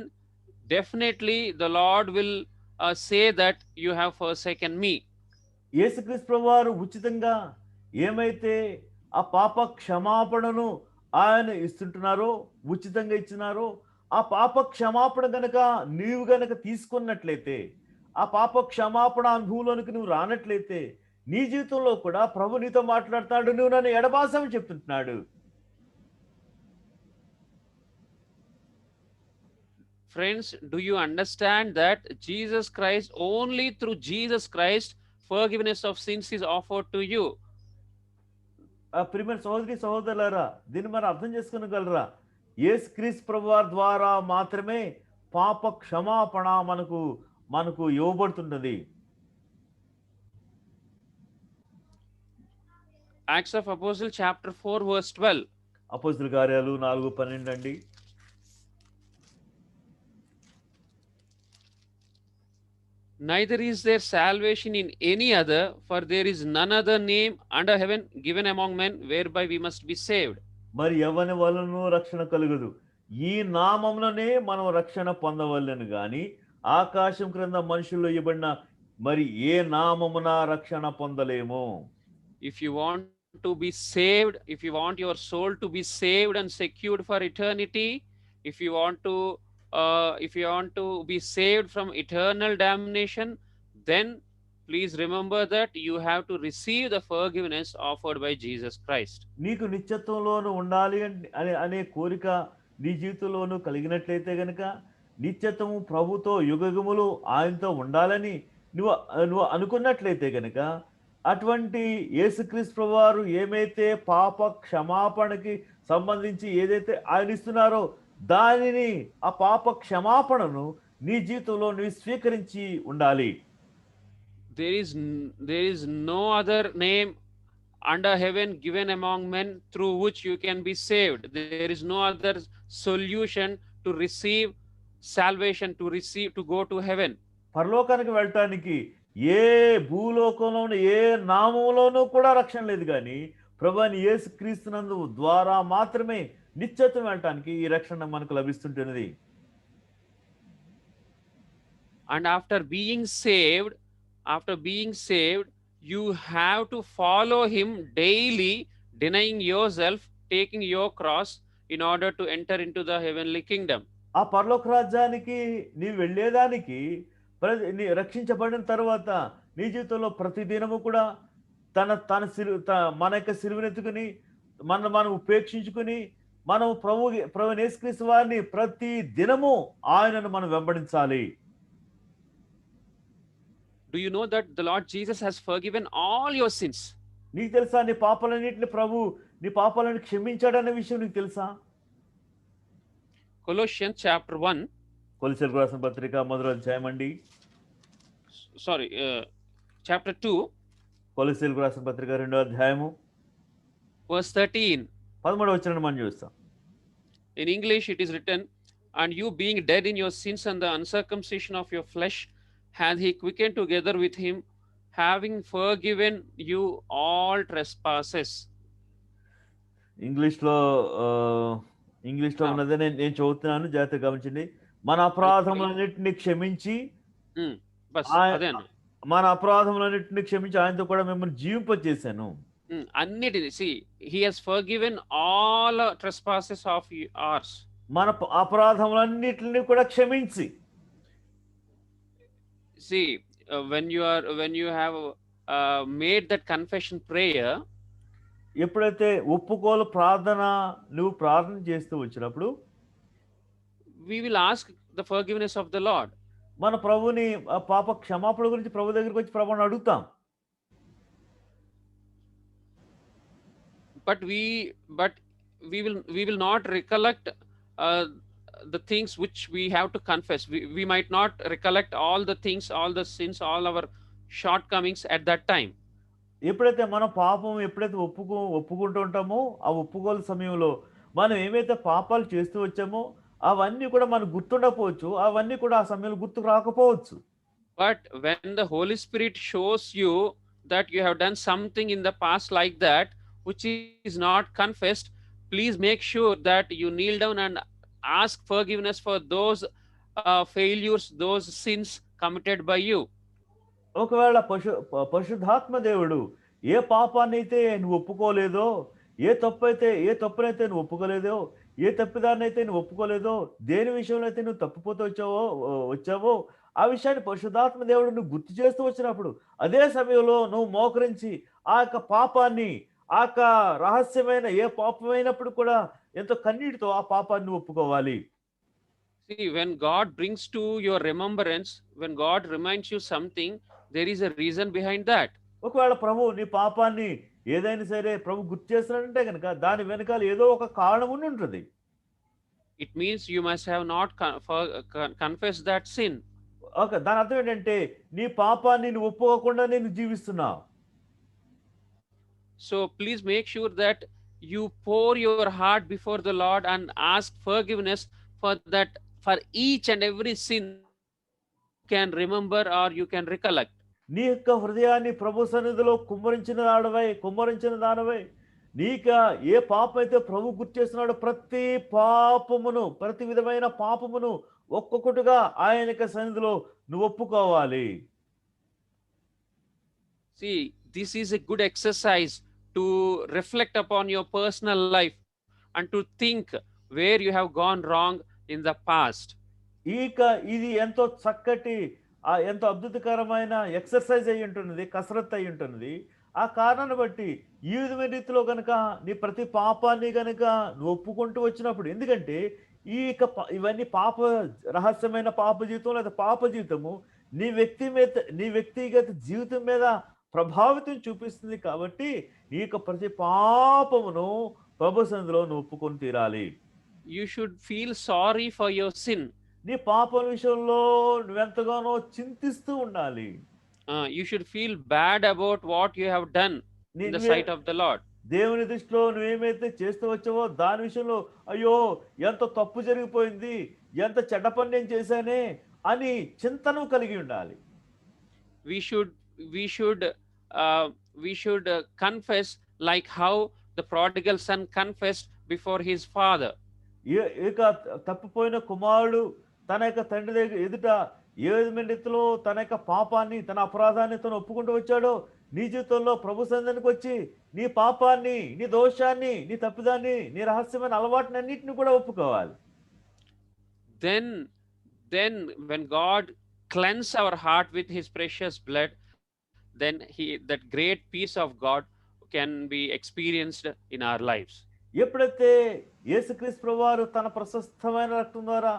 definitely the Lord will say that you have forsaken me. యేసుక్రీస్తు ప్రభువారు ఉచితంగా ఏమైతే ఆ పాప క్షమాపణను ఆయన ఇస్తుంటున్నారో, ఉచితంగా ఇచ్చినారో, ఆ పాప క్షమాపణ నీవు గనక తీసుకున్నట్లయితే, ఆ పాప క్షమాపణ అనుభవంలోనికి నువ్వు రానట్లయితే, నీ జీవితంలో కూడా ప్రభు నీతో మాట్లాడతాడు, నువ్వు నన్ను ఎడబాసామని చెప్తుంటున్నాడు. Friends, do you understand that Jesus Christ, only through Jesus Christ, forgiveness of sins is offered to you? ప్రియమైన సహోదరులారా, దీన్ని మనం అర్థం చేసుకోగలరా? యేసుక్రీస్తు ప్రభువారి ద్వారా మాత్రమే పాప క్షమాపణ మనకు ఇవ్వబడుతున్నది. Acts of Apostles chapter 4 verse 12. అపోస్తలుల కార్యాలు 4:12 అండి. Neither is there salvation in any other, for there is none other name under heaven given among men whereby we must be saved. మరి ఎవని వలన రక్షణ కలుగదు, ఈ నామములోనే మనం రక్షణ పొందవలెను గాని ఆకాశం క్రింద మనుషుల్లో ఇవ్వబడిన మరి ఏ నామమున రక్షణ పొందలేము? If you want to be saved, if you want your soul to be saved and secured for eternity, if you want to be saved from eternal damnation, then please remember that you have to receive the forgiveness offered by Jesus Christ. నీకు నిత్యత్వంలోను ఉండాలి అనే కోరిక నీ జీవితంలోనూ కలిగినట్లయితే గనుక, నిత్యత్వము ప్రభుతో యుగయుగములు ఆయనతో ఉండాలని నువ్వు నువ్వు అనుకున్నట్లయితే గనుక, అటువంటి యేసుక్రీస్తు ప్రభువారు ఏమైతే పాప క్షమాపణకి సంబంధించి ఏదైతే ఆయన ఇస్తున్నారో దానిని, ఆ పాప క్షమాపణను నీ జీవితంలో నువ్వు స్వీకరించి ఉండాలి. There is no other name under heaven given among men through which you can be saved. There is no other solution to receive salvation, to go to heaven. పరలోకానికి వెళ్ళటానికి ఏ భూలోకంలోనూ ఏ నామంలోనూ కూడా రక్షణ లేదు, కానీ ప్రభువైన యేసుక్రీస్తునందు ద్వారా మాత్రమే నిత్యత్వం వెళ్ళటానికి ఈ రక్షణ మనకు లభిస్తుంటున్నది. And after being saved, you have to follow him daily, denying yourself, taking your cross in order to enter into the heavenly kingdom. ఆ పరలోక రాజ్యానికి నీ వెళ్ళేదానికి, నీ రక్షించబడిన తర్వాత నీ జీవితంలో ప్రతి దినము కూడా మన యొక్క సిలువనెత్తుకుని మనం ఉపేక్షించుకుని మనం ప్రభు యేసుక్రీస్తు వారిని ప్రతి దినము ఆయనను మనం వెంబడించాలి. Do you know that the Lord Jesus has forgiven all your sins? నీకు తెలుసా నీ పాపాలన్నిటిని నీ పాపాలను క్షమించాడనే విషయం నీకు తెలుసా? Colossians chapter 1. కొలొస్సీయులకు రాసిన పత్రిక మొదటి అధ్యాయం అండి. Chapter 2. కొలొస్సీయులకు రాసిన పత్రిక 2వ అధ్యాయము verse 13. 13వ వచనాన్ని మనం చూస్తాం. In English it is written, and you being dead in your sins and the uncircumcision of your flesh, hath he quickened together with him, having forgiven you all trespasses. ఇంగ్లీష్లో ఉన్నదే నేను చదువుతున్నాను, జాగ్రత్తగా గమనించండి. మన అపరాధములన్నిటిని క్షమించి మన అపరాధములన్నిటిని క్షమించి ఆయనతో కూడా మిమ్మల్ని జీవింపజేశాను. అన్నిటిని, see, he has forgiven all trespasses of ours. మన అపరాధములన్నిటిని కూడా క్షమించి. See, when you have made that confession prayer, ఎప్పుడైతే ఒప్పుకోలు ప్రార్థన నువ్వు ప్రార్థన చేస్తూ వచ్చినప్పుడు, we will ask the forgiveness of the Lord. మన ప్రభుని పాప క్షమాపణ గురించి ప్రభు దగ్గరికి వచ్చి ప్రభుని అడుగుతాం. But we will not recollect the things which we have to confess. We might not recollect all the things, all the sins, all our shortcomings at that time. ఎప్పుడైతే మన పాపం ఒప్పుకుంటూ ఉంటామో, ఆ ఒప్పుకోలు సమయంలో మనం ఏమైతే పాపాలు చేస్తూ వచ్చామో అవన్నీ కూడా మనకు గుర్తుండకపోవచ్చు, అవన్నీ కూడా ఆ సమయంలో గుర్తుకు రాకపోవచ్చు. But when the Holy Spirit shows you that you have done something in the past like that which is not confessed, please make sure that you kneel down and ask forgiveness for those failures, those sins committed by you. ఒకవేళ పరిశుద్ధాత్మ దేవుడు ఏ పాపాన్ని అయితే నువ్వు ఒప్పుకోలేదో, ఏ తప్పునైతే నువ్వు ఒప్పుకోలేదో, ఏ తప్పిదాన్ని అయితే నువ్వు ఒప్పుకోలేదో, దేని విషయంలో అయితే నువ్వు తప్పిపోతూ వచ్చావో ఆ విషయాన్ని పరిశుద్ధాత్మ దేవుడు నువ్వు గుర్తు చేస్తూ వచ్చినప్పుడు అదే సమయంలో నువ్వు మోకరించి ఆ యొక్క పాపాన్ని, ఆ యొక్క రహస్యమైన ఏ పాపమైనప్పుడు కూడా ఎంతో కన్నీటితో ఆ పాపాన్ని నువ్వు ఒప్పుకోవాలి. See, when God brings to your remembrance, when God reminds you something, there is a reason behind that. ఒకవేళ ప్రభు నీ పాపాన్ని ఏదైనా సరే ప్రభు గుర్తు చేస్తున్నాడంటే కనుక దాని వెనకాల ఏదో ఒక కారణం ఉండి ఉంటుంది. It means you must have not confessed that sin. Okay, దాని అర్థం ఏంటంటే నీ పాపాన్ని నువ్వు ఒప్పుకోకుండా నేను జీవిస్తున్నావు. So please make sure that you pour your heart before the Lord and ask forgiveness for each and every sin you can remember or you can recollect. నీ యొక్క హృదయాన్ని ప్రభు సన్నిధిలో కుమ్మరించిన దానవై నీక ఏ పాపం అయితే ప్రభు గుర్తు చేస్తున్నాడో ప్రతి విధమైన పాపమును ఒక్కొక్కటిగా ఆయన యొక్క సన్నిధిలో నువ్వు ఒప్పుకోవాలి. See, this is a good exercise to reflect upon your personal life and to think where you have gone wrong in the past. ఇక ఇది ఎంతో చక్కటి ఎంతో అద్భుతకరమైన ఎక్సర్సైజ్ అయి ఉంటున్నది, కసరత్తు అయి ఉంటున్నది. ఆ కారణాన్ని బట్టి ఈ విధమైన రీతిలో గనక నీ ప్రతి పాపాన్ని గనక నువ్వు ఒప్పుకుంటూ వచ్చినప్పుడు, ఎందుకంటే ఇవన్నీ రహస్యమైన పాప జీవితం లేదా పాప జీవితము నీ వ్యక్తిగత జీవితం మీద ప్రభావితం చూపిస్తుంది కాబట్టి, నీ యొక్క ప్రతి పాపమును ప్రభు సన్నిధిలో నువ్వు ఒప్పుకొని తీరాలి. You should feel sorry for your sin. నీ పాపం విషయంలో నువ్వెంతగానో చింతిస్తూ ఉండాలి. You should feel bad about what you have done in the sight of the Lord. దేవుని దృష్టిలో నువ్వేమైతే చేస్తూ వచ్చావో దాని విషయంలో అయ్యో ఎంత తప్పు జరిగిపోయింది, ఎంత చెడ్డ పని నేను చేశానే అని చింతను కలిగి ఉండాలి. We should confess like how the prodigal son confessed before his father. ఇక తప్పిపోయిన కుమారుడు తన యొక్క తండ్రి దగ్గర ఎదుట ఏ విధమైన రీతిలో తన యొక్క పాపాన్ని, తన అపరాధాన్ని తను ఒప్పుకుంటూ వచ్చాడో, నీ జీవితంలో ప్రభు సన్నిధికి వచ్చి నీ పాపాన్ని, నీ దోషాన్ని, నీ తప్పిదాన్ని, నీ రహస్యమైన అలవాటుని అన్నిటిని కూడా ఒప్పుకోవాలి. Then when God cleanse our heart with his precious blood, then that great peace of God can be experienced in our lives. ఎప్పుడైతే యేసుక్రీస్తు ప్రభువారు తన ప్రశస్తమైన రక్తం ద్వారా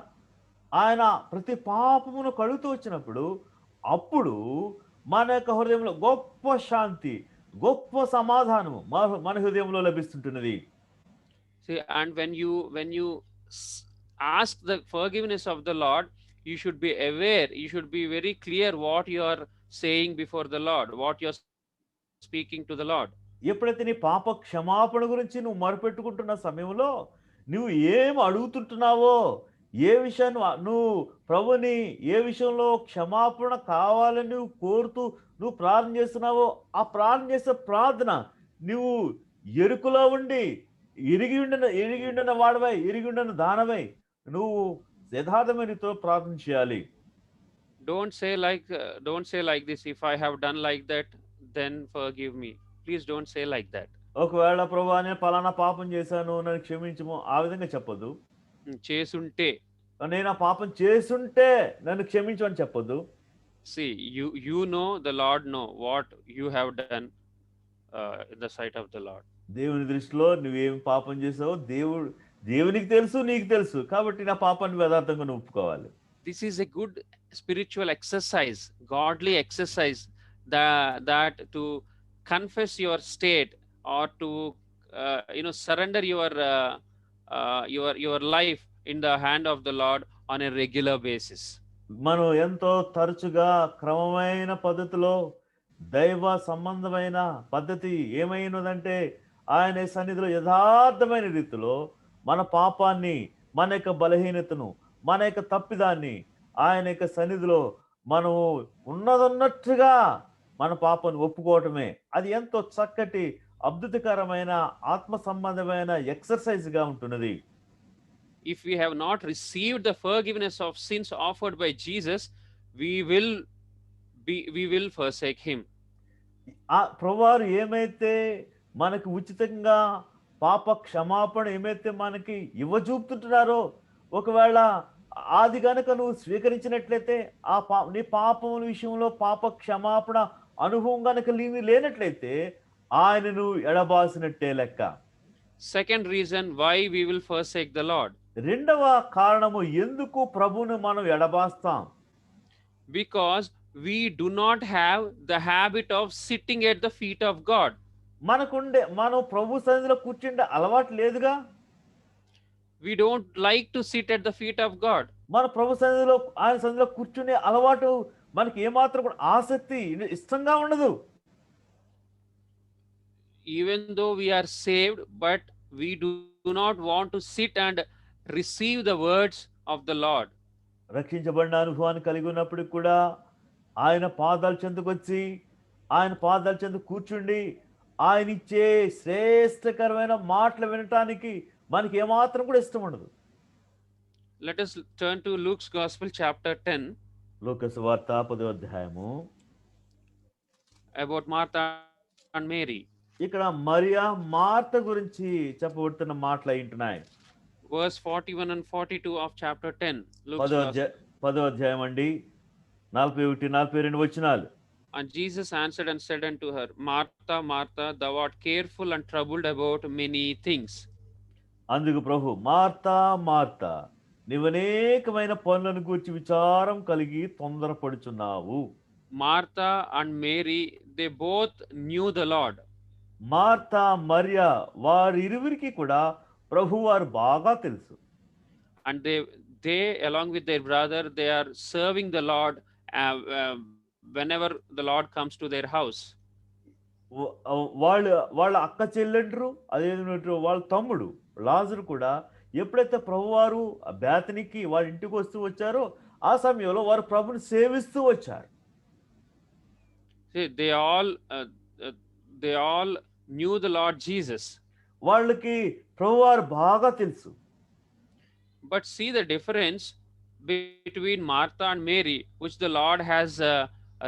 ఆయన ప్రతి పాపమును కడుగుతూ వచ్చినప్పుడు, అప్పుడు మన యొక్క హృదయంలో గొప్ప శాంతి, గొప్ప సమాధానము మన హృదయంలో లభిస్తుంటున్నది. See, and when you ask the forgiveness of the Lord, you should be aware, you should be very clear what you are saying before the Lord, what you are speaking to the Lord. ఎప్పుడైతే నీ పాప క్షమాపణ గురించి నువ్వు మొరపెట్టుకుంటున్న సమయంలో నువ్వు ఏం అడుగుతుంటున్నావో, ఏ విషయాన్ని నువ్వు ప్రభుని ఏ విషయంలో క్షమాపణ కావాలని నువ్వు కోరుతూ నువ్వు ప్రార్థన చేస్తున్నావో, ఆ ప్రార్థన చేసే ప్రార్థన నువ్వు ఎరుకలో ఉండి ఎరిగి ఉండిన వాడవై, ఎరిగి ఉండిన దానవై నువ్వు యథార్థమైన రీతిలో ప్రార్థన చేయాలి. Don't say like this, if I have done like that, then forgive me. Please don't say like that. ఒకవేళ ప్రభువా నేను పలానా పాపం చేశాను నన్ను క్షమించము, ఆ విధంగా చెప్పొద్దు. చేస్తుంటే, నేను ఆ పాపం చేసుంటే నన్ను క్షమించు అని చెప్పొద్దు. See, you know, the Lord know what you have done in the sight of the Lord. దేవుని దృష్టిలో నువ్వేం పాపం చేసావో దేవునికి తెలుసు, నీకు తెలుసు. కాబట్టి నా పాపాన్ని యథార్థంగా నువ్వు ఒప్పుకోవాలి. This is a good spiritual exercise, godly exercise, that to confess your state or to surrender your life in the hand of the Lord on a regular basis. మనం ఎంతో తరచుగా క్రమమైన పద్ధతిలో దైవ సంబంధమైన పద్ధతి ఏమైనదంటే ఆయన సన్నిధిలో యథార్థమైన రీతిలో మన పాపాన్ని, మన యొక్క బలహీనతను, మన యొక్క తప్పిదాన్ని ఆయన యొక్క సన్నిధిలో మనము ఉన్నదన్నట్టుగా మన పాపాన్ని ఒప్పుకోవటమే. అది ఎంతో చక్కటి అద్భుతకరమైన ఆత్మ సంబంధమైన ఎక్సర్సైజ్ గా ఉంటున్నది. If we have not received the forgiveness of sins offered by Jesus, we will forsake him. ఆ ప్రభువారు ఏమైతే మనకు ఉచితంగా పాప క్షమాపణ ఏమైతే మనకి ఇవ్వజూపుతుంటున్నారో, ఒకవేళ అది గనక నువ్వు స్వీకరించినట్లయితే నీ పాపముల విషయంలో పాప క్షమాపణ అనుభవం గనక లేనట్లయితే ఆయనను ఎడబాసినట్టే లెక్క. Second reason why we will forsake the Lord. రెండవ కారణము ఎందుకు ప్రభువును మనం ఎడబాస్తాం? Because we do not have the habit of sitting at the feet of God. మనం ప్రభు సన్నిధిలో కూర్చుండే అలవాటు లేదుగా. We don't like to sit at the feet of God. మన ప్రభు సన్నిధిలో ఆయన సన్నిధిలో కూర్చునే అలవాటు మనకి ఏమాత్రం కూడా ఆసక్తి, ఇష్టంగా ఉండదు. Even though we are saved, but we do not want to sit and receive the words of the Lord. రక్షించబడిన అనుభవాన్ని కలిగి ఉన్నప్పుడు కూడా ఆయన పాదాల చెంతకు వచ్చి, ఆయన పాదాల చెంతకు కూర్చుండి ఆయన ఇచ్చే శ్రేష్టకరమైన మాటలు వినటానికి మనకి ఏమాత్రం కూడా ఇష్టం ఉండదు. Let us turn to Luke's Gospel chapter 10. లూకా సువార్త 10వ అధ్యాయము. about Martha and Mary. ఇక్కడ మరియా మార్త గురించి చెప్పబడుతున్న మాటలు అయింటున్నాయి. Verse 41 and 42 of chapter 10. Luke's Gospel. 10వ అధ్యాయం అండి, 41, 42 వచనాలు. And Jesus answered and said unto her, Martha, Martha, thou art careful and troubled about many things. అందుకు ప్రభు, మార్తా మార్తా, నీవనేకమైన పనులను గూర్చి విచారం కలిగి తొందరపడుచున్నావు. Martha and Mary, they both knew the Lord. Martha Maria వారిరువురికి కూడా ప్రభు వారు బాగా తెలుసు. And they along with their brother, they are serving the Lord whenever the Lord comes to their house. వాళ్ళ అక్క చెల్లెండ్రు, అదే వాళ్ళ తమ్ముడు లాజరు కూడా ఎప్పుడైతే ప్రభువారు బేతనికి వారి ఇంటికి వస్తూ వచ్చారో ఆ సమయంలో వారు ప్రభుని సేవిస్తూ వచ్చారు. See, they all knew the Lord Jesus. వాళ్ళకి ప్రభువారు బాగా తెలుసు. But see the difference between Martha and Mary, which the Lord has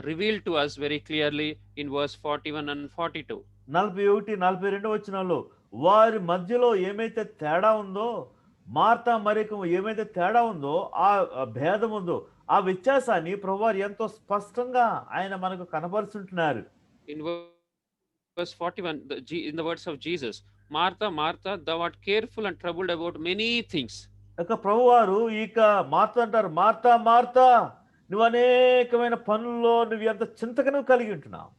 revealed to us very clearly in verse 41 and 42. 41, 42 వచనాల్లో వారి మధ్యలో ఏమైతే తేడా ఉందో, మార్తా మరియకు ఏమైతే తేడా ఉందో, ఆ భేదం ఉందో, ఆ వ్యత్యాసాన్ని ప్రభువారు ఎంతో స్పష్టంగా ఆయన మనకు కనబరుచుంటున్నారు. In verse 41, in the words of Jesus, Martha, Martha, thou art careful and troubled about many things. ఇక ప్రభువారు ఇక మార్తా అంటారు, మార్తా మార్తా, నువ్వు అనేకమైన పనుల్లో నువ్వు ఎంత చింతకను కలిగి ఉంటున్నావు.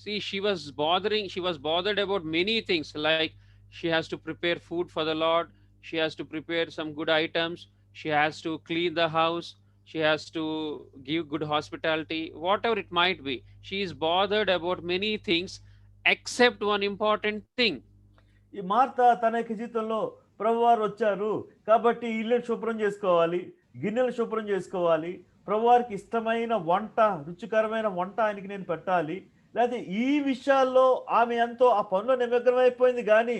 See, she was bothered about many things, like she has to prepare food for the Lord, she has to prepare some good items, she has to clean the house, she has to give good hospitality, whatever it might be. She is bothered about many things except one important thing. ఈ Martha తన యొక్క జీవితంలో ప్రభువారు వచ్చారు కాబట్టి ఇల్లు శుభ్రం చేసుకోవాలి, గిన్నెలు శుభ్రం చేసుకోవాలి, ప్రభువారికి ఇష్టమైన వంట, రుచికరమైన వంట ఆయనకి నేను పెట్టాలి, లేకపోతే ఈ విషయాల్లో ఆమె ఎంతో ఆ పనిలో నిమగ్నమైపోయింది. కానీ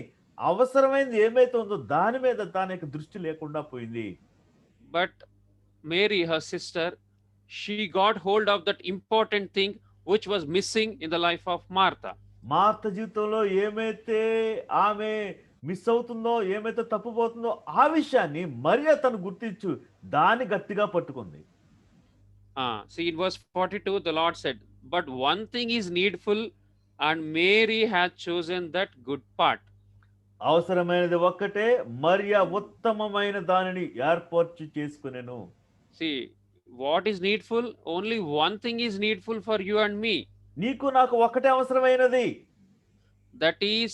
అవసరమైనది ఏమైతే ఉందో దాని మీద తన యొక్క దృష్టి లేకుండా పోయింది. But Mary, her sister, she got hold of that important thing which was missing in the life of Martha. Martha జీవితంలో ఏమైతే ఆమె మిస్ అవుతుందో, ఏమైతే తప్పుపోతుందో ఆ విషయాన్ని మరియా తను గుర్తించు దాన్ని గట్టిగా పట్టుకుంది. See, in verse 42, the Lord said, but one thing is needful, and Mary hath chosen that good part. అవసరమైనది ఒక్కటే, మరియా ఉత్తమమైన దానిని ఏర్పాటు చేసుకునేను. See, what is needful? Only one thing is needful for you and me. నీకు నాకు ఒక్కటే అవసరమైనది. That is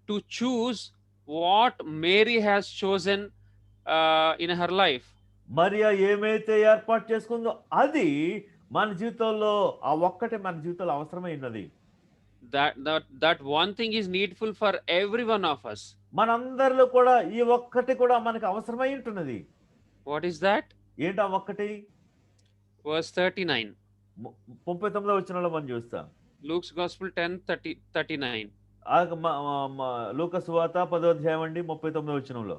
to choose what Mary has chosen in her life. Mariya ఏమైతే ఏర్పాటు చేసుకుందో అది మన జీవితంలో ఆ ఒక్కటే మన జీవితంలో అవసరమైనది. That one thing is needful for every one of us. మనందరిలో కూడా ఈ ఒక్కటి కూడా మనకు అవసరమై ఉంటున్నది. What is that? ఏంటా ఒక్కటి? Verse 39. 39వ వచనంలో మనం చూస్తాం. Luke's Gospel 10:39. లూకా సువార్త 10వ అధ్యాయం అండి, 39వ వచనంలో.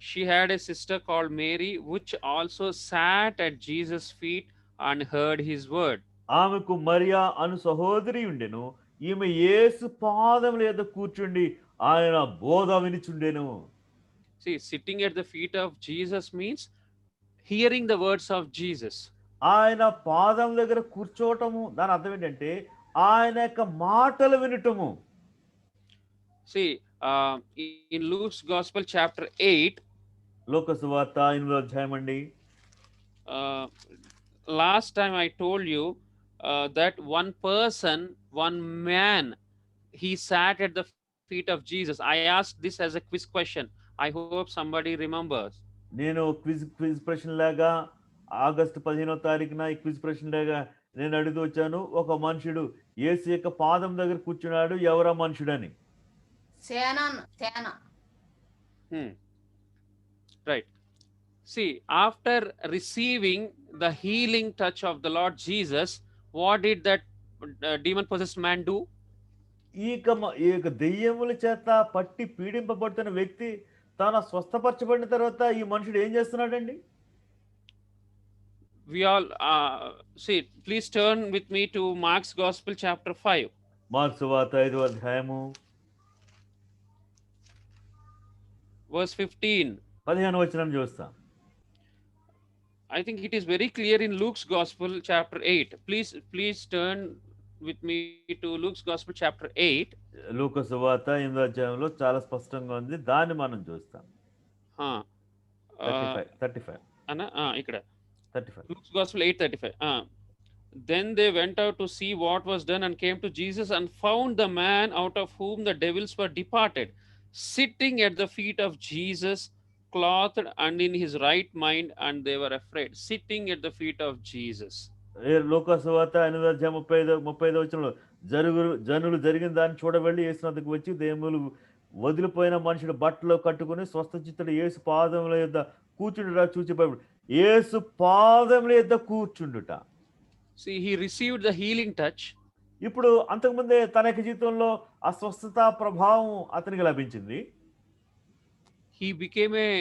She had a sister called Mary, which also sat at Jesus' feet and heard his word. ఆమెకు మరియా అను సహోదరి ఉండెను. ఈమె యేసు పాదముల యొద్ద కూర్చుండి ఆయన బోధ వినిచుండెను. See, sitting at the feet of Jesus means hearing the words of Jesus. ఆయన పాదం దగ్గర కూర్చోవటము దాని అర్థం ఏంటంటే ఆయన యొక్క మాటలు వినటము. See, in Luke's Gospel chapter 8, లోక సువార్త 8వ అధ్యాయం అండి. Last time I told you that one man, he sat at the feet of Jesus. I asked this as a quiz question. I hope somebody remembers. నేను quiz ప్రశ్న లాగా August 15వ తారీఖున ఈ క్విజ్ ప్రశ్న లాగా నేను అడుగుతూ వచ్చాను, ఒక మనుషుడు యేసు యొక్క పాదం దగ్గర కూర్చున్నాడు, ఎవరా మనుషుడని. సేన. Right. See, after receiving the healing touch of the Lord Jesus, what did that demon-possessed man do? ఈ యొక్క దెయ్యముల చేత పట్టి పీడింపబడుతున్న వ్యక్తి తన స్వస్థపరచబడిన తర్వాత ఈ మనుషుడు ఏం చేస్తున్నాడండి? we all see. Please turn with me to Mark's Gospel, chapter 5. Mark సువార్త 5వ అధ్యాయము verse 15. 15వ వచనం చూస్తాం. I think it is very clear in Luke's Gospel, chapter 8. Please turn with me to Luke's Gospel, chapter 8. లూకా సువార్త 8వ అధ్యాయంలో చాలా స్పష్టంగా ఉంది. దాన్ని మనం చూస్తాం. 35 ఇక్కడ 35 Luke's Gospel 8:35. Then they went out to see what was done and came to Jesus and found the man out of whom the devils were departed, sitting at the feet of Jesus, clothed and in his right mind, and they were afraid. Sitting at the feet of Jesus. లూకా సువార్త 8వ అధ్యాయం 35వ వచనంలో జనులు జరిగిన దాన్ని చూడవెళ్ళి యేసు వద్దకు వచ్చి దెయ్యములు వదిలిపోయిన మనుషుడు బట్టలో కట్టుకుని స్వస్థచిత్తుడు యేసు పాదముల యొద్ద కూర్చుండుట చూచి భయపడు. యేసు పాదముల యొద్ద కూర్చుండుట. See, he received the healing touch. ఇప్పుడు అంతకుముందే తన యొక్క జీవితంలో ఆ స్వస్థత ప్రభావం అతనికి లభించింది. He became a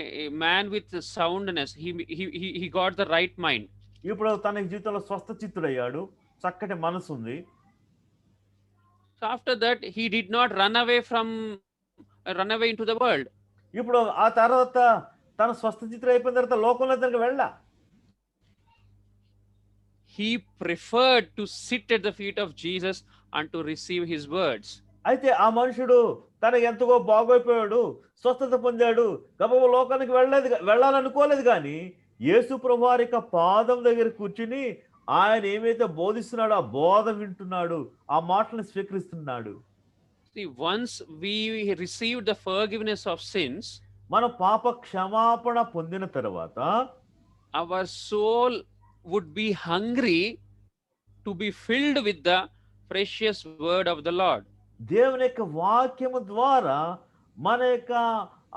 man with soundness. He got the right mind. ఇప్పుడు తన జీవితంలో స్వస్థ చిత్తుడయ్యాడు, చక్కటి మనసు ఉంది. So after that, he did not run away into the world. ఇప్పుడు ఆ తర్వాత తన స్వస్థ చిత్తుడు అయిపోయిన తర్వాత లోకంలో తనకి వెళ్ళా. He preferred to sit at the feet of Jesus and to receive his words. అయితే ఆ మనుషుడు తన ఎంతగో బాగైపోయాడు, స్వస్థత పొందాడు, గబగబా లోకానికి వెళ్ళాలనుకోలేదు. కానీ యేసు ప్రభువారి యొక్క పాదం దగ్గర కూర్చుని ఆయన ఏమైతే బోధిస్తున్నాడో ఆ బోధ వింటున్నాడు, ఆ మాటలను స్వీకరిస్తున్నాడు. See, once we received the forgiveness of sins, మన పాప క్షమాపణ పొందిన తర్వాత our soul would be hungry to be filled with the precious word of the Lord. దేవుని యొక్క వాక్యము ద్వారా మన యొక్క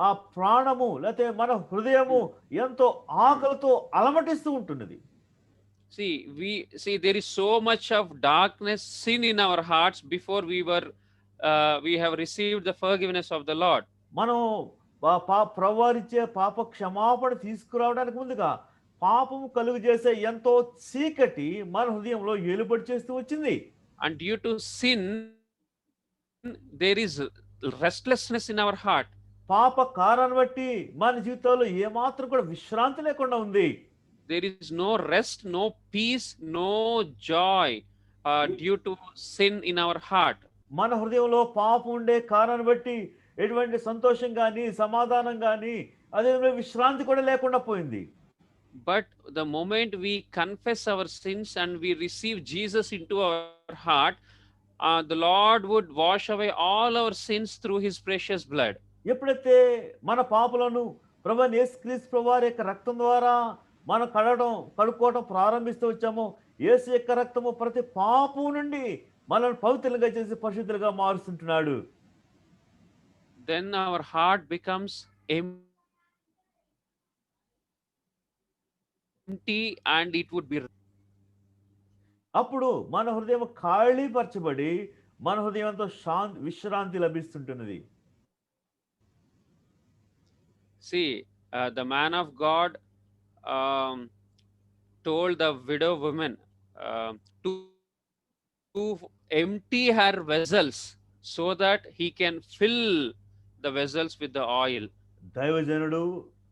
ఆ ప్రాణము లేకపోతే మన హృదయము ఎంతో ఆకలితో అలమటిస్తూ ఉంటున్నది. See there is so much of darkness, sin in our hearts before we have received the forgiveness of the Lord. మనం ప్రభువారిచ్చే పాప క్షమాపణ తీసుకురావడానికి ముందుగా పాపము కలుగు చేసే ఎంతో చీకటి మన హృదయంలో ఏలుబడి చేస్తూ వచ్చింది. And due to sin there is restlessness in our heart. పాప కారణాన్ని బట్టి మన జీవితంలో ఏమాత్రం కూడా విశ్రాంతి లేకుండా ఉంది. There is no rest, no peace, no joy due to sin in our heart. మన హృదయంలో పాపం ఉండే కారణాన్ని బట్టి ఎటువంటి సంతోషం కానీ సమాధానం కానీ అదే విశ్రాంతి కూడా లేకుండా పోయింది. But the moment we confess our sins and we receive Jesus into our heart, the Lord would wash away all our sins through his precious blood. ఎప్పుడైతే మన పాపలను ప్రభువైన యేసుక్రీస్తు ప్రభువారి యొక్క రక్తం ద్వారా మనం కడుక్కోవడం ప్రారంభిస్తూ వచ్చామో, యేసు యొక్క రక్తము ప్రతి పాపం నుండి మనల్ని పవిత్రులుగా చేసి పరిశుద్ధులుగా మారుస్తుంటున్నాడు. Then our heart becomes empty and it would be. అప్పుడు మన హృదయం ఖాళీపరచబడి మన హృదయంతో విశ్రాంతి లభిస్తుంటున్నది. See, the man of God told the widow woman to empty her vessels so that he can fill the vessels with the oil. దైవజనుడు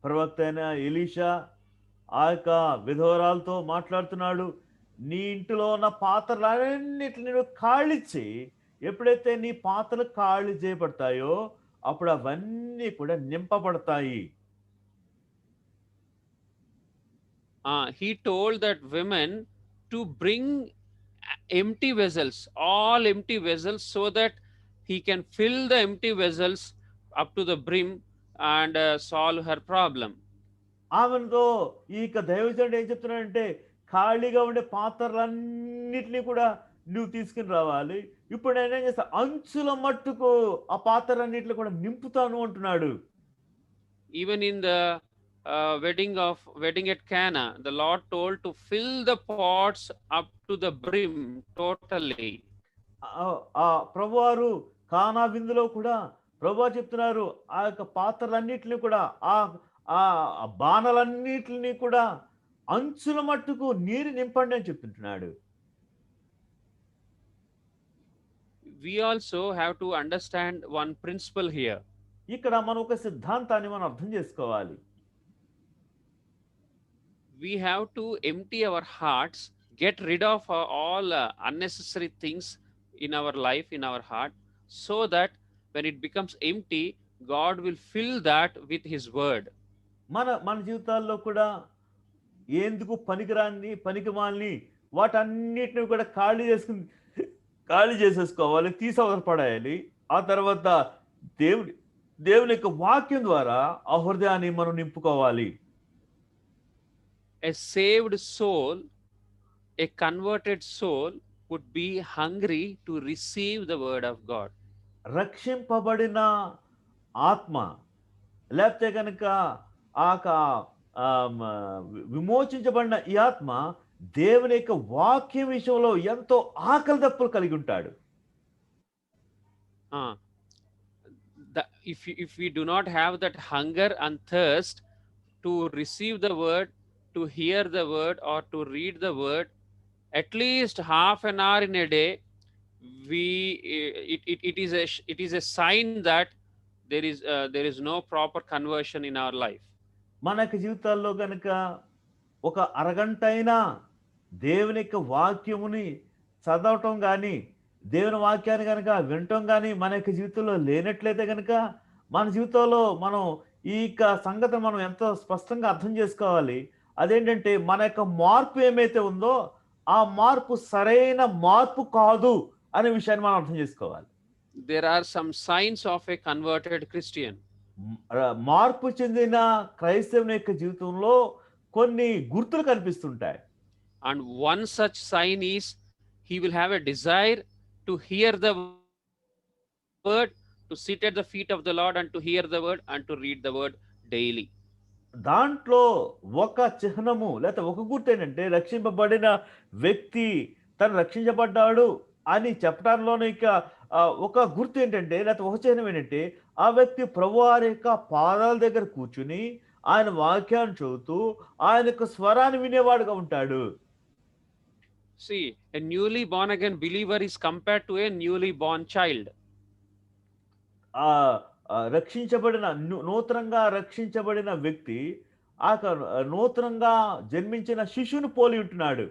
ప్రవక్త అయిన Elisha ఆ యొక్క విధవరాలతో మాట్లాడుతున్నాడు. నీ ఇంటిలో ఉన్న పాత్రలన్నిటిని నువ్వు ఖాళీ చేయి. ఎప్పుడైతే నీ పాత్రలు ఖాళీ చేయబడతాయో అప్పుడు అవన్నీ కూడా నింపబడతాయి. He told that women to bring empty vessels, all empty vessels, so that he can fill the empty vessels up to the brim and solve her problem. ఆమెతో ఈ దైవజనుడు ఏం చెప్తున్నాడంటే, ఖాళీగా ఉండే పాత్రలన్నిటినీ కూడా నువ్వు తీసుకుని రావాలి. ఇప్పుడు నేనేం చేస్తా, అంచుల మట్టుకు ఆ పాత్రలన్నిటిని కూడా నింపుతాను అంటున్నాడు. Even in the wedding at Cana, the Lord told to fill the pots up to the brim totally. ఆ ప్రభువారు కానా విందులో కూడా ప్రభువారు చెప్తున్నారు, ఆ యొక్క పాత్రలన్నిటిని కూడా ఆ బాణలన్నిటిని కూడా అంచుల మట్టుకు నీరు నింపండి అని చెప్తుంటున్నాడు. We also have to understand one principle here. ఇక్కడ మనం ఒక సిద్ధాంతాన్ని మనం అర్థం చేసుకోవాలి. We have to empty our hearts, get rid of all unnecessary things in our life, in our heart, so that when it becomes empty, God will fill that with His word. మన జీవితాల్లో కూడా ఎందుకు పనికిరాని పనికిమాలిని వాటన్నిటిని కూడా ఖాళీ చేసేసుకోవాలి, తీసవతల పడేయాలి. ఆ తర్వాత దేవుని యొక్క వాక్యం ద్వారా ఆ హృదయాన్ని మనం నింపుకోవాలి. A saved soul, a converted soul would be hungry to receive the word of God. రక్షింపబడిన ఆత్మ లేకపోతే కనుక విమోచించబడిన ఈ ఆత్మ దేవుని యొక్క వాక్యం విషయంలో ఎంతో ఆకలి దప్పులు కలిగి ఉంటాడు. If we do not have that hunger and thirst to receive the word, to hear the word, or to read the word, at least half an hour in a day, it is a sign that there is no proper conversion in our life. మనకి జీవితాల్లో కనుక ఒక అరగంట అయినా దేవుని యొక్క వాక్యముని చదవటం కానీ దేవుని వాక్యాన్ని కనుక వినటం కానీ మన యొక్క జీవితంలో లేనట్లయితే కనుక మన జీవితంలో మనం ఈ సంగతిని మనం ఎంతో స్పష్టంగా అర్థం చేసుకోవాలి. అదేంటంటే మన యొక్క మార్పు ఏమైతే ఉందో ఆ మార్పు సరైన మార్పు కాదు అనే విషయాన్ని మనం అర్థం చేసుకోవాలి. There are some signs of a converted Christian. మార్పు చెందిన క్రైస్తవుని యొక్క జీవితంలో కొన్ని గుర్తులు కనిపిస్తుంటాయి. And one such sign is he will have a desire to hear the word, to sit at the feet of the Lord and to hear the word and to read the word daily. దాంట్లో ఒక చిహ్నము లేకపోతే ఒక గుర్తు ఏంటంటే రక్షింపబడిన వ్యక్తి తను రక్షించబడ్డాడు అని చెప్పడంలోనే ఒక గుర్తు ఏంటంటే లేకపోతే ఒక చిహ్నం ఏంటంటే ఆ వ్యక్తి ప్రభువారి యొక్క పాదాల దగ్గర కూర్చుని ఆయన వాక్యాన్ని చదువుతూ ఆయన యొక్క స్వరాన్ని వినేవాడుగా ఉంటాడు. See, a newly born again believer is compared to a newly born child. నూతనంగా రక్షించబడిన వ్యక్తి నూతనంగా జన్మించిన శిశువును పోలి ఉంటున్నాడు.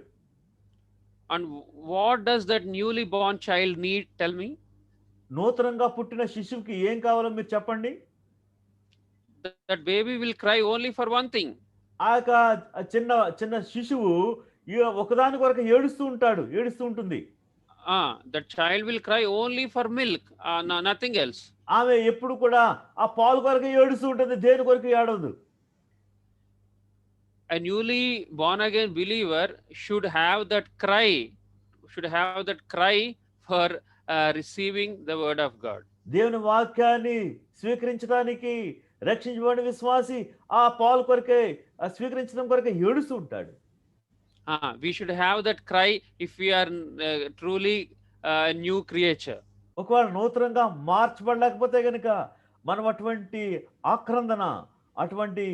And what does that newly born child need? Tell me. నూతనంగా పుట్టిన శిశువుకి ఏం కావాలో మీరు చెప్పండి. That baby will cry only for one thing. చిన్న శిశువు ఒకదాని కొరకు ఏడుస్తూ ఉంటుంది. That child will cry only for milk, nothing else. ఆమె ఎప్పుడు కూడా ఆ పాలు కొరకు ఏడుస్తూ ఉంటుంది, దేని కొరకు ఏడవదు. A newly born again believer should have that cry for receiving the word of God. దేవుని వాక్యాన్ని స్వీకరించడానికి రక్షించబడిన విశ్వాసి ఆ పాలు కొరకే స్వీకరించడం కొరకే ఏడుస్తూ ఉంటాడు. We should have that cry if we are truly a new creature. ఒకవేళ నూతనంగా మార్చబడలేకపోతే గనుక మనం అటువంటి ఆక్రందన అటువంటి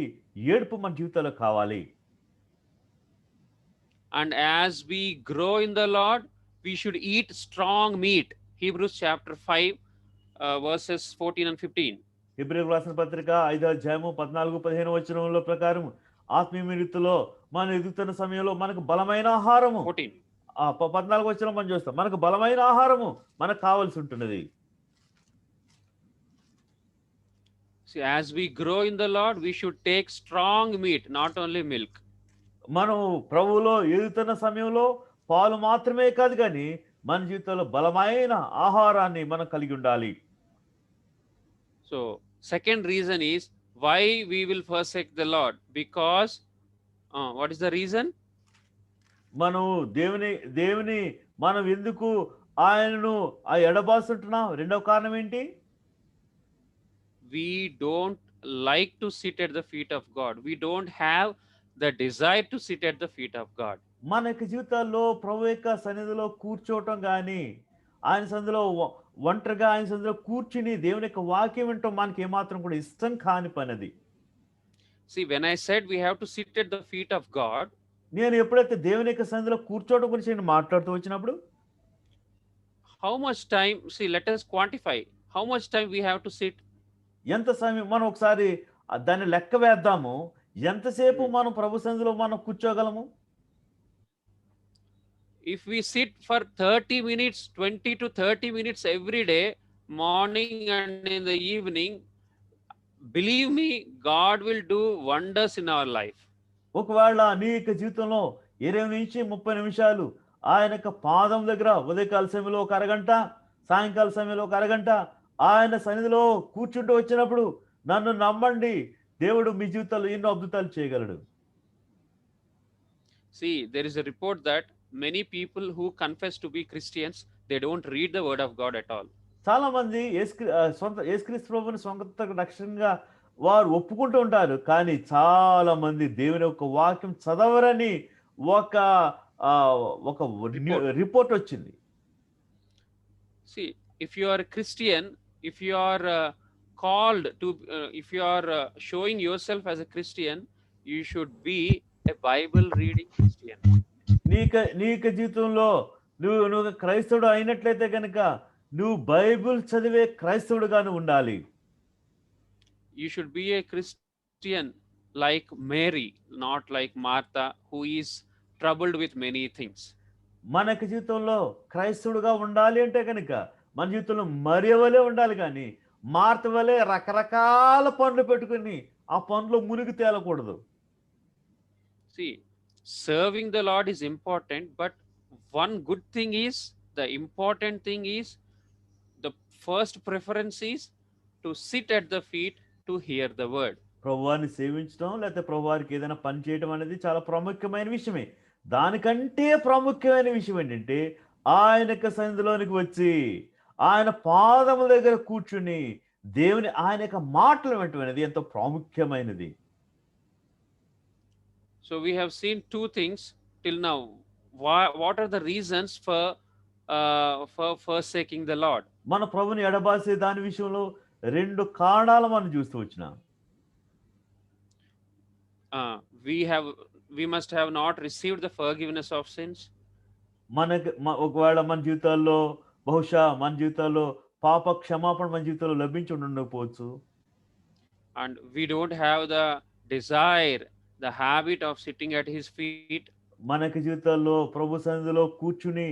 ఏడుపు మన జీవితంలో కావాలి. And as we grow in the Lord, we should eat strong meat. Hebrews chapter 5 verses 14 and 15. హెబ్రీయులకు రాసిన పత్రిక 5వ అధ్యాయము 14-15 వచనముల ప్రకారం ఆత్మీయ రీతిలో మనం ఎదుగుతున్న సమయంలో మనకు బలమైన ఆహారము 14 వచనం మనం చూస్తాం. మనకు బలమైన ఆహారము మనకు కావాల్సి ఉంటున్నది. See, as we grow in the Lord, we should take strong meat, not only milk. మనం ప్రభువులో ఎదుగుతున్న సమయంలో పాలు మాత్రమే కాదు కానీ మన జీవితంలో బలమైన ఆహారాన్ని మనం కలిగి ఉండాలి. So, second reason is why we will forsake the Lord, because what is the reason? మనం దేవుని మనం ఎందుకు ఆయనను ఎడబాస్తుంటున్నాం? రెండవ కారణం ఏంటి? We don't like to sit at the feet of God. We don't have the desire to sit at the feet of God. మన యొక్క జీవితాల్లో ప్రభు యొక్క సన్నిధిలో కూర్చోవటం కానీ ఆయన సన్నిధిలో ఒంటరిగా ఆయన సన్నిధిలో కూర్చుని దేవుని యొక్క వాక్యం వినటం మనకి ఏమాత్రం కూడా ఇష్టం కాని పనిది. See, when I said we have to sit at the feet of God, నేను ఎప్పుడైతే దేవుని యొక్క సన్నిధిలో కూర్చోవడం గురించి నేను మాట్లాడుతూ వచ్చినప్పుడు how much time, see, let us quantify how much time we have to sit. ఎంత సమయం మనం ఒకసారి దాన్ని లెక్క వేద్దాము. ఎంతసేపు Hmm. మనం ప్రభు సన్నిధిలో మనం కూర్చోగలము? If we sit for 30 minutes, 20 to 30 minutes every day, morning and in the evening, believe me, God will do wonders in our life. ఒకవేళ నీ యొక్క జీవితంలో 20 నుంచి 30 నిమిషాలు ఆయన యొక్క పాదం దగ్గర ఉదయకాల సమయంలో ఒక అరగంట, సాయంకాల సమయంలో ఒక అరగంట ఆయన సన్నిధిలో కూర్చుంటూ వచ్చినప్పుడు నన్ను నమ్మండి, దేవుడు మీ జీవితాల్లో ఎన్నో అద్భుతాలు చేయగలడు. See, there is a report that many people who confess to be Christians, they don't read the word of God at all. చాలా మంది యేసుక్రీస్తు ప్రభువుని సొంత రక్షణగా వారు ఒప్పుకుంటూ ఉంటారు, కానీ చాలా మంది దేవుని యొక్క వాక్యం చదవరని ఒక ఒక రిపోర్ట్ వచ్చింది. See, if you are a Christian, if you are called to, if you are showing yourself as a Christian, you should be a Bible reading Christian. నీ యొక్క జీవితంలో నువ్వు క్రైస్తవుడు అయినట్లయితే కనుక నువ్వు బైబిల్ చదివే క్రైస్తవుడుగాను ఉండాలి. You should be a Christian like Mary, not like Martha, who is troubled with many things. మన జీవితంలో క్రైస్తవుడుగా ఉండాలి అంటే కనుక మన జీవితంలో మరియ వలె ఉండాలి, కానీ మార్త వలె రకరకాల పనులు పెట్టుకుని ఆ పనులు మునిగి తేలకూడదు. See, serving the Lord is important, but one good thing is, the important thing is, the first preference is to sit at the feet to hear the word. ప్రభువాన్ని సేవించడం లేకపోతే ప్రభువారికి ఏదైనా పని చేయడం అనేది చాలా ప్రాముఖ్యమైన విషయమే. దానికంటే ప్రాముఖ్యమైన విషయం ఏంటంటే ఆయన యొక్క సన్నిధిలోనికి వచ్చి ఆయన పాదముల దగ్గర కూర్చుని దేవుని ఆయన యొక్క మాటలు వినటం ఎంతో ప్రాముఖ్యమైనది. So we have seen two things till now. What are the reasons for forsaking the Lord? మన ప్రభుని ఎడబాసే దాని విషయంలో రెండు కారణాలు మనం చూస్తూ వచ్చినాం. We must have not received the forgiveness of sins. ఒకవేళ మన జీవితాల్లో బహుశా మన జీవితాల్లో పాప క్షమాపణ మన జీవితంలో లభించి ఉండకపోవచ్చు. And we don't have the desire, the habit of sitting at his feet. మనకి జీవితాల్లో ప్రభు సన్నిధిలో కూర్చుని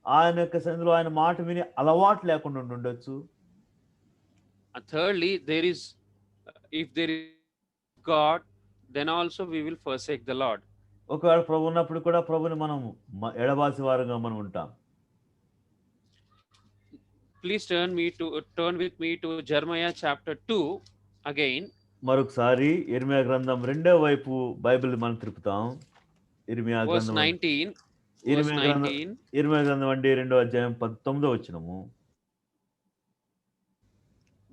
ఆయన యొక్క సన్నిధిలో ఆయన మాట విని అలవాటు లేకుండా ఉండొచ్చు. And thirdly, if there is God, then also we will forsake the Lord. ఒకవేళ ప్రభు ఉన్నప్పుడు కూడా ప్రభుని మనం ఎడబాసి వారుగా మనం ఉంటాం. Please turn with me to Jeremiah chapter 2 again. మరొకసారి ఇర్మియా గ్రంథం రెండో వైపు బైబిల్ మనం తిప్పుతాం. ఇర్మియా గ్రంథం 19. ఇర్మియా గ్రంథం అంటే 2వ అధ్యాయం 19వ వచనము.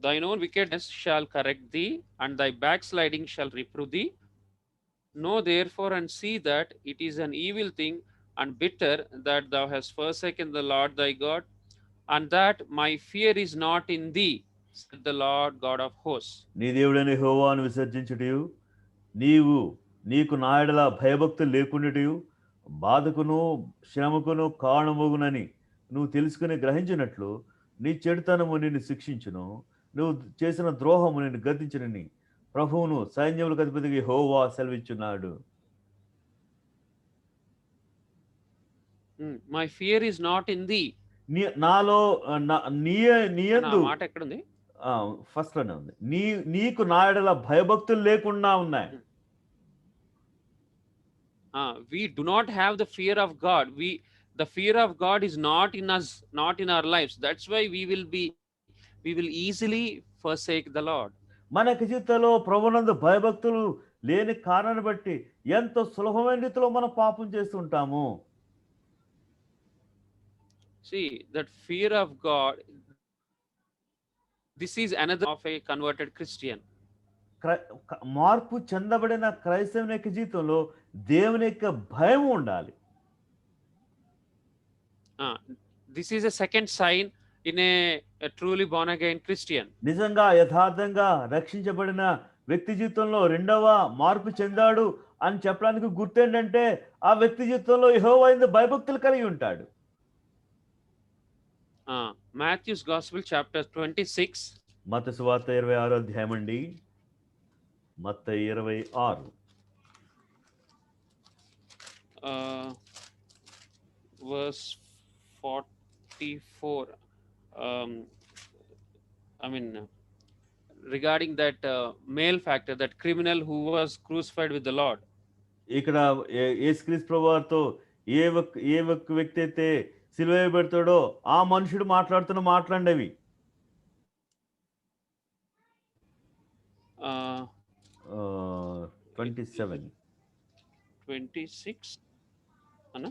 Thine own wickedness shall correct thee, and thy backsliding shall reprove thee. Know therefore and see that it is an evil thing and bitter that thou hast forsaken the Lord thy God, and that my fear is not in thee, said the Lord God of hosts. నీ దేవుడైన యెహోవాను విసర్జించుటయు నీకు నా యెడల భయభక్తులు లేకుండాటయు బాధకును శ్రమకును కారణమగునని నువ్వు తెలుసుకుని గ్రహించినట్లు నీ చెడుతనము నిన్ను శిక్షించును, నువ్వు చేసిన ద్రోహము నిన్ను గద్దించునని ప్రభువును సైన్యములకు అధిపతిగా యెహోవా సెలవిచ్చున్నాడు. My fear is not in thee. నాలో నీయందు మాట ఎక్కడ ఉంది? ఫస్ట్ లోనే ఉంది. నీకు నా యెడల భయభక్తులు లేకుండా ఉన్నాయి. We do not have the fear of God. The fear of God is not in us, not in our lives. That's why we will easily forsake the Lord. మనకి జీవితంలో ప్రభునందు భయభక్తులు లేని కారణాన్ని బట్టి ఎంతో సులభమైన రీతిలో మనం పాపం చేస్తుంటాము. See, that fear of God, this is another of a converted Christian. మార్పు చెందబడిన క్రైస్తవుని యొక్క జీవితంలో దేవుని యొక్క భయం ఉండాలి. This is a second sign in a truly born again Christian. నిజంగా యథార్థంగా రక్షించబడిన వ్యక్తి జీవితంలో రెండవ మార్పు చెందాడు అని చెప్పడానికి గుర్తు ఏంటంటే ఆ వ్యక్తి జీవితంలో యెహోవా యందు భయభక్తులు కలిగి ఉంటాడు. Matthew's Gospel, chapter 26, మత్తయి సువార్త 26వ అధ్యాయం అండి. మత్తయి 26. verse 44. I mean, regarding that male factor, that criminal who was crucified with the Lord. ఇక్కడ యేసుక్రీస్తు ప్రభువారితో ఏ ఒక్క వ్యక్తి అయితే సిలువ వేయబడతాడో ఆ మనుషుడు మాట్లాడుతున్న మాట్లాడినవి. 27. 26 అన్న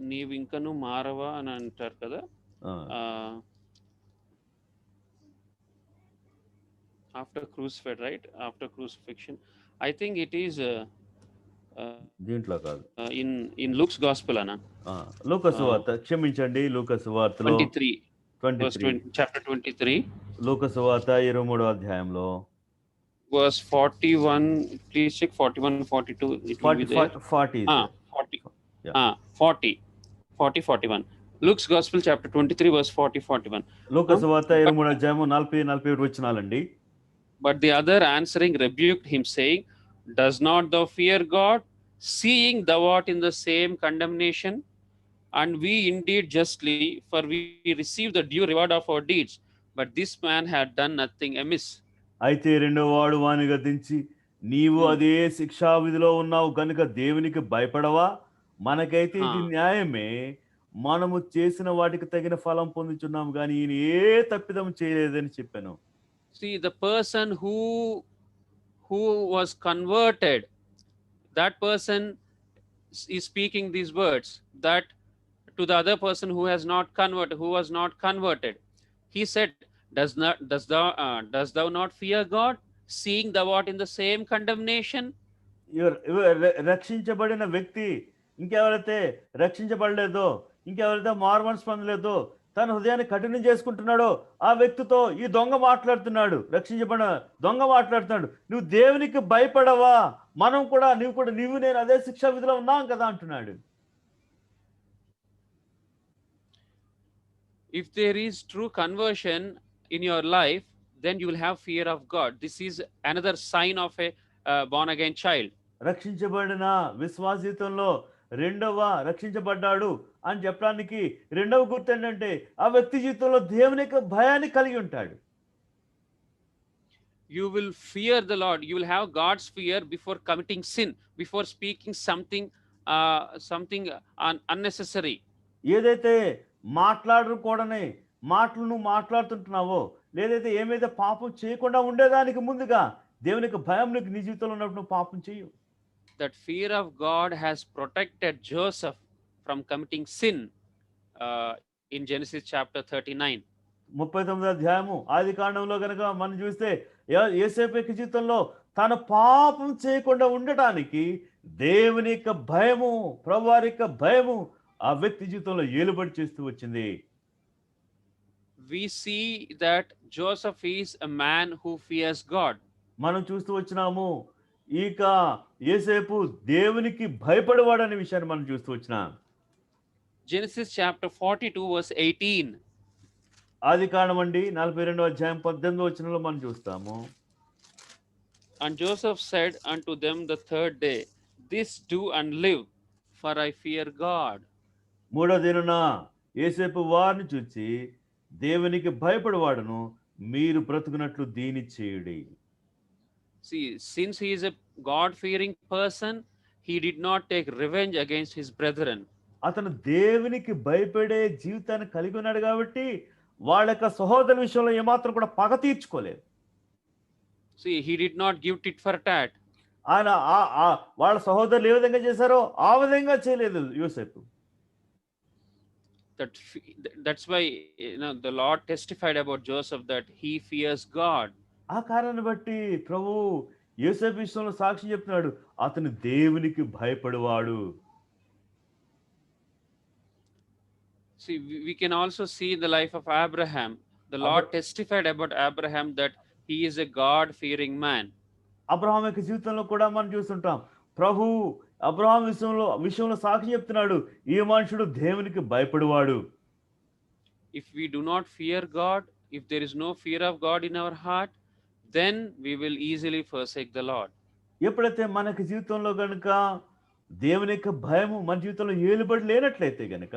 నీవు ఇంకను మారవా అని అంటారు కదా. After crucified, right? After crucifixion, I think it is దీంట్లో కాదు, in Luke's Gospel, అన్న. లూకా సువార్త, క్షమించండి, లూకా సువార్తలో 23 chapter 23, లూకా సువార్త 23వ అధ్యాయంలో verse 41. Please check 41, 42. It will be there. 40. 40. 40, 41. Luke's Gospel, chapter 23, verse 40, 41. లూకా సువార్త 23వ అధ్యాయము 40-41 వచనాలండి. But the other answering rebuked him, saying, Does not thou fear God, seeing thou art in the same condemnation? And we indeed justly, for we receive the due reward of our deeds. But this man had done nothing amiss. అయితే రెండో వాడు వాని గద్దించి, నీవు అదే శిక్షా విధిలో ఉన్నావు కనుక దేవునికి భయపడవా? మనకైతే ఇది న్యాయమే, మనము చేసిన వాటికి తగిన ఫలం పొందుచున్నాము కానీ ఈయన ఏ తప్పిదం చేయలేదని చెప్పాను. See, the person who was converted, that person is speaking these words, that to the other person who has not converted, who was not converted, he said, does thou not fear God, seeing thou art in the same condemnation? రక్షించబడిన వ్యక్తి ఇంకెవరైతే రక్షించబడలేదో, ఇంకెవరైతే మారుమనసు పొందలేదో, తన హృదయాన్ని కఠినం చేసుకుంటున్నాడో ఆ వ్యక్తితో ఈ దొంగ మాట్లాడుతున్నాడు, రక్షించబడిన దొంగ మాట్లాడుతున్నాడు, నువ్వు దేవునికి భయపడవా? మనం కూడా నీవు నేను అదే శిక్షా విధిలో ఉన్నాం కదా అంటున్నాడు. If there is true conversion in your life, then you will have fear of God. This is another sign of a born again child. రక్షించబడిన విశ్వాసీతంలో రక్షించబడ్డాడు అని చెప్పడానికి రెండవ గుర్తు ఏంటంటే ఆ వ్యక్తి జీవితంలో దేవుని యొక్క భయాన్ని కలిగి ఉంటాడు. You will fear the Lord. You will have God's fear before committing sin, before speaking something unnecessary. ఏదైతే మాట్లాడకూడని మాటలు నువ్వు మాట్లాడుతుంటున్నావో, లేదైతే ఏమైతే పాపం చేయకుండా ఉండేదానికి ముందుగా దేవుని యొక్క భయం నీకు నీ జీవితంలో ఉన్నప్పుడు నువ్వు పాపం చేయు. That fear of God has protected Joseph from committing sin in Genesis chapter 39. 39వ అధ్యాయము ఆదికాండంలో గనుక మనం చూస్తే యోసేపు యొక్క జీవితంలో తన పాపం చేయకుండా ఉండటానికి దేవుని యొక్క భయము, ప్రభువారి యొక్క భయము ఆ వ్యక్తి జీవితంలో ఏలుబడి చేస్తూ వచ్చింది. We see that Joseph is a man who fears God. మనం చూస్తూ వచ్చినాము ఇక యోసేపు దేవునికి భయపడేవాడనే విషయాన్ని మనం చూస్తూ వచ్చినాం. Genesis chapter 42 verse 18. ఆదికాండం అండి 42వ అధ్యాయం 18వ వచనంలో మనం చూస్తాము. And Joseph said unto them the third day, This do and live, for I fear God. మూడో దినాన యోసేపు వారిని చూచి, దేవునికి భయపడవాడును, మీరు బ్రతుకునట్లు దీని చేయుడి. See, since he is a God-fearing person, he did not take revenge against his brethren. అతను దేవునికి భయపడే జీవితాన్ని కలిగి ఉన్నాడు కాబట్టి వాళ్ళ యొక్క సహోదరుల విషయంలో ఏమాత్రం కూడా పగ తీర్చుకోలేదు. See, he did not give tit for tat. ఆయన వాళ్ళ సహోదరులు ఏ విధంగా చేశారో ఆ విధంగా చేయలేదు యోసేపు. That's why the Lord testified about Joseph that he fears God. ఆ కారణాన్ని బట్టి ప్రభు యోసేపు విషయంలో సాక్ష్యం చెప్తున్నాడు, అతను దేవునికి భయపడేవాడు. See, we can also see in the life of Abraham The Lord testified about Abraham that he is a God-fearing man. Abraham యొక్క జీవితంలో కూడా మనం చూస్తుంటాం. ప్రభు అబ్రహాం విషయంలో సాక్షి చెప్తున్నాడు. ఈ మనుషుడు దేవునికి భయపడేవాడు. If we do not fear God, if there is no fear of God in our heart, then we will easily forsake the Lord. ఎప్పుడైతే మనకి జీవితంలో గనుక దేవుని యొక్క భయము మన జీవితంలో ఏలుబడి లేనట్లయితే గనుక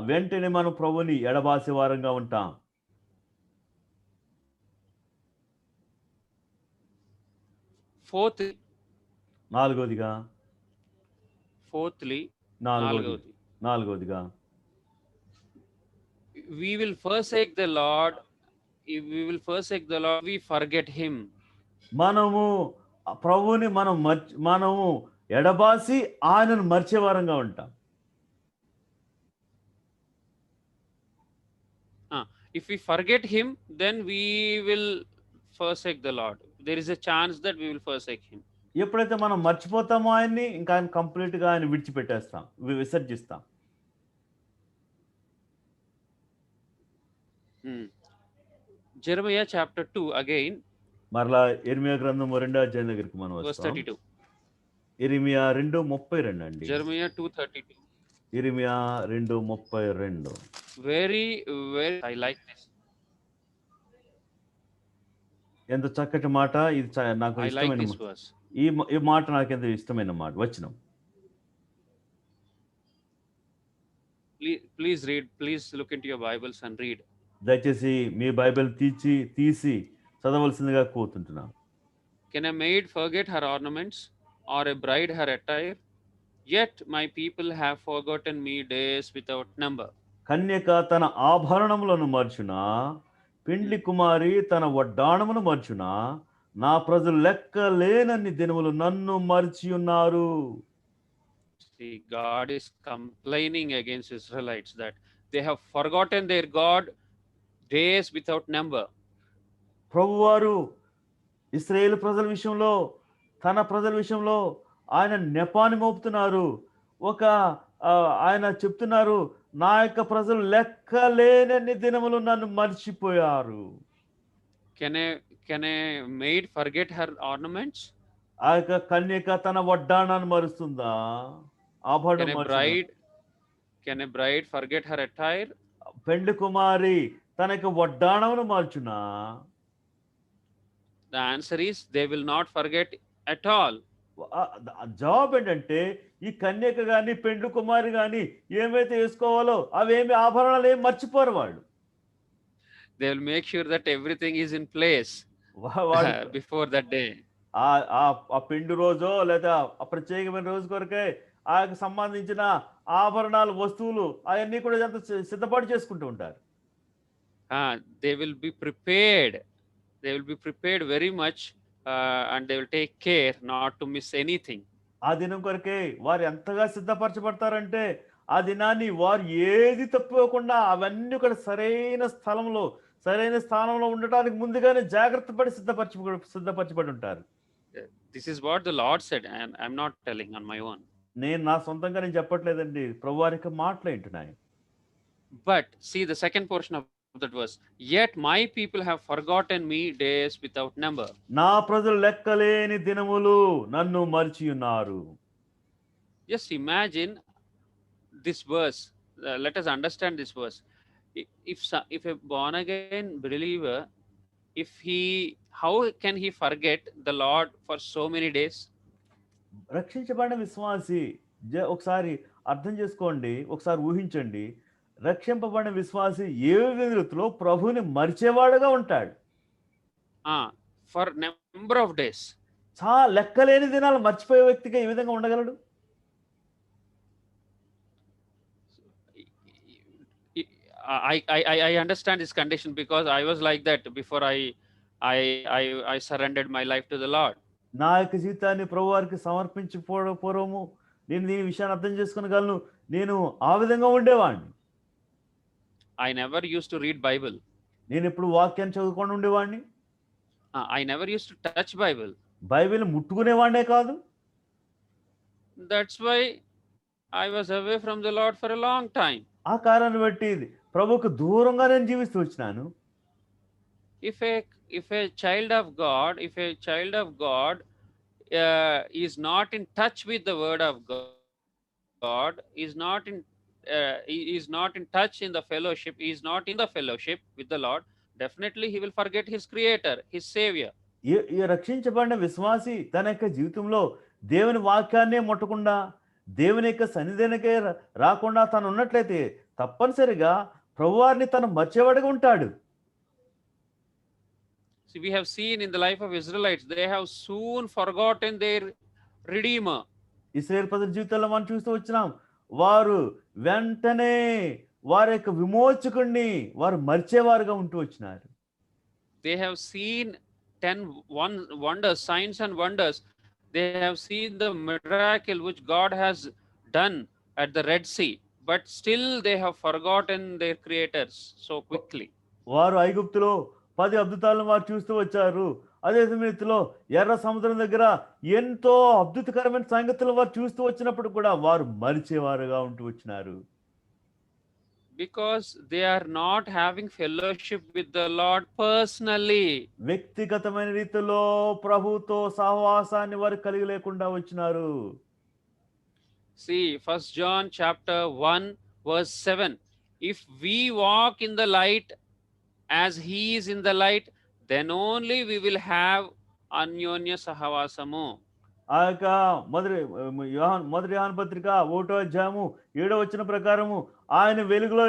వెంటనే మనం ప్రభుని ఎడబాసే వారంగా ఉంటాం. Fourthly, నాలుగోదిగా we will forsake the Lord. If we will forsake the Lord, we forget him. మనము ప్రభువుని మనము ఎడబాసి ఆయనను మర్చే వారంగా ఉంటాం. If we forget him, then we will forsake the Lord. There is a chance that we will forsake him. ఎప్పుడైతే మనం మర్చిపోతామో ఆయన్ని, ఇంకా ఆయన కంప్లీట్ గా ఆయన విడిచిపెట్టేస్తాం, విసర్జిస్తాం. Jeremiah chapter 2 again. మరలా ఇర్మియా గ్రంథం 2వ అధ్యాయం దగ్గరికి మనం వస్తాం. 32. ఇర్మియా 2:32 అండి. Jeremiah 2:32. ఇర్మియా 2:32. Very I like this. ఎంత చక్కటి మాట ఇది, నాకు ఇష్టమైన ఈ మాట నాకు ఎంత ఇష్టమైన మాట వచనం. Please read. Please look into your Bibles and read. దయచేసి మీ బైబిల్ తీసి చదవలసిందిగా కోరుతున్నాను. Can a maid forget her ornaments, or a bride her attire? Yet my people have forgotten me days without number. కన్యక తన ఆభరణములను మర్చునా, పిండ్లి కుమారి తన వడ్డాణమును మర్చునా, నా ప్రజలు లెక్క లేనన్ని దినములు నన్ను మర్చి ఉన్నారు. See, God is complaining against Israelites that they have forgotten their God days without number. ప్రభువారు ఇశ్రాయేలు ప్రజల విషయంలో, తన ప్రజల విషయంలో ఆయన నెపాన్ని మోపుతున్నారు. ఆయన చెప్తున్నారు, నా యొక్క ప్రజలు లెక్క లేనన్ని దినములు నన్ను మర్చిపోయారు. Can a maid forget her ornaments? ఆ యొక్క కన్యక తన వడ్డాణాన్ని మరుస్తుందా? ఆభరణం Can a bride forget her attire? పెండ్లి కుమారి తన యొక్క వడ్డాణమును మార్చునా? The answer is they will not forget at all. జవాబు ఏంటంటే, ఈ కన్యక గాని పెండ్లి కుమారి గాని ఏమైతే వేసుకోవాలో అవేమి ఆభరణాలు ఏమి మర్చిపోరు వాళ్ళు. They will make sure that everything is in place before that day. ఆ పెండు రోజో లేదా ఆ ప్రత్యేకమైన రోజు కొరకే ఆయనకు సంబంధించిన ఆభరణాలు, వస్తువులు అవన్నీ కూడా సిద్ధపాటు చేసుకుంటూ ఉంటారు. They will be prepared. They will be prepared very much, and they will take care not to miss anything. ఆ దినం కొరకే వారు ఎంతగా సిద్ధపరచబడతారంటే, ఆ దినాన్ని వారు ఏది తప్పుకోకుండా అవన్నీ కూడా సరైన స్థానంలో ఉండటానికి ముందుగానే జాగ్రత్త పడి సిద్ధపరచబడి ఉంటారు. This is what the Lord said, and I'm not telling on my own. నేను నా సొంతంగా నేను చెప్పట్లేదండి, ప్రభువారి యొక్క మాటలు వింటున్నాయి. But see the second portion of that verse. Yet my people have forgotten me days without number. నా ప్రజలు లెక్కలేని దినములు నన్ను మరిచి ఉన్నారు. Just imagine this verse. Let us understand this verse. If a born again believer, how can he forget the Lord for so many days? రక్షించబడిన విశ్వాసి ఒకసారి అర్థం చేసుకోండి, ఒకసారి ఊహించండి. రక్షింపబడిన విశ్వాసి ఏ విధంగా ప్రభువుని మరిచేవాడుగా ఉంటాడు? For number of days. చాలా లెక్కలేని దినాలు మర్చిపోయే వ్యక్తిగా ఏ విధంగా ఉండగలడు? I understand this condition because I was like that before I surrendered my life to the Lord. నా యొక్క జీవితాన్ని ప్రభువారికి సమర్పించకపోవడము నేను దీని విషయాన్ని అర్థం చేసుకోగలను. నేను ఆ విధంగా ఉండేవాడిని. I never used to read Bible. నేను ఎప్పుడు వాక్యాన్ని చదువుకొని ఉండేవాడిని. I never used to touch Bible. Bible ముట్టుకునేవాడినే కాదు. That's why I was away from the Lord for a long time. ఆ కారణాన్ని బట్టి ప్రభువుకు దూరంగా నేను జీవిస్తూ వచ్చినాను. if a child of God, is not in touch with the word of God, is not in touch in the fellowship, is not in the fellowship with the Lord, definitely he will forget his creator, his savior. ఈ రక్షించబడిన విశ్వాసి తన యొక్క జీవితంలో దేవుని వాక్యాన్నే ముట్టకుండా దేవుని యొక్క సన్నిధినికే రాకుండా తను ఉన్నట్లయితే తప్పనిసరిగా ప్రభువారిని తను మర్చేవాడిగా ఉంటాడు. See, we have seen in the life of Israelites, they have soon forgotten their Redeemer. Israel ప్రజల జీవితాల్లో మనం చూస్తూ వచ్చినాం, వారు వెంటనే వారి యొక్క విమోచకుడిని వారు మర్చేవారుగా ఉంటూ వచ్చినారు. They have seen 10 wonders, signs and wonders. They have seen the miracle which God has done at the Red Sea, but still they have forgotten their creators so quickly. వారు ఐగుప్తులో 10 అద్భుతాలను వారు చూస్తూ వచ్చారు. అదే సమయంలో ఎర్ర సముద్రం దగ్గర ఎంతో అద్భుతకరమైన సంగతులు వారు చూస్తూ వచ్చినప్పుడు కూడా వారు మరిచేవారుగా ఉంటూ వచ్చినారు. Because they are not having fellowship with the Lord personally. వ్యక్తిగతమైన రీతిలో ప్రభుతో సహవాసాన్ని వారు కలిగి లేకుండా వచ్చినారు. See, 1 John chapter 1 verse 7. If we walk in the light as he is in the light, then only we will have anyonya sahavasamu. ఆ యొక్క మొదటి యోహాను పత్రిక 1వ అధ్యాయము 7వ వచనం ప్రకారము ఆయన వెలుగులో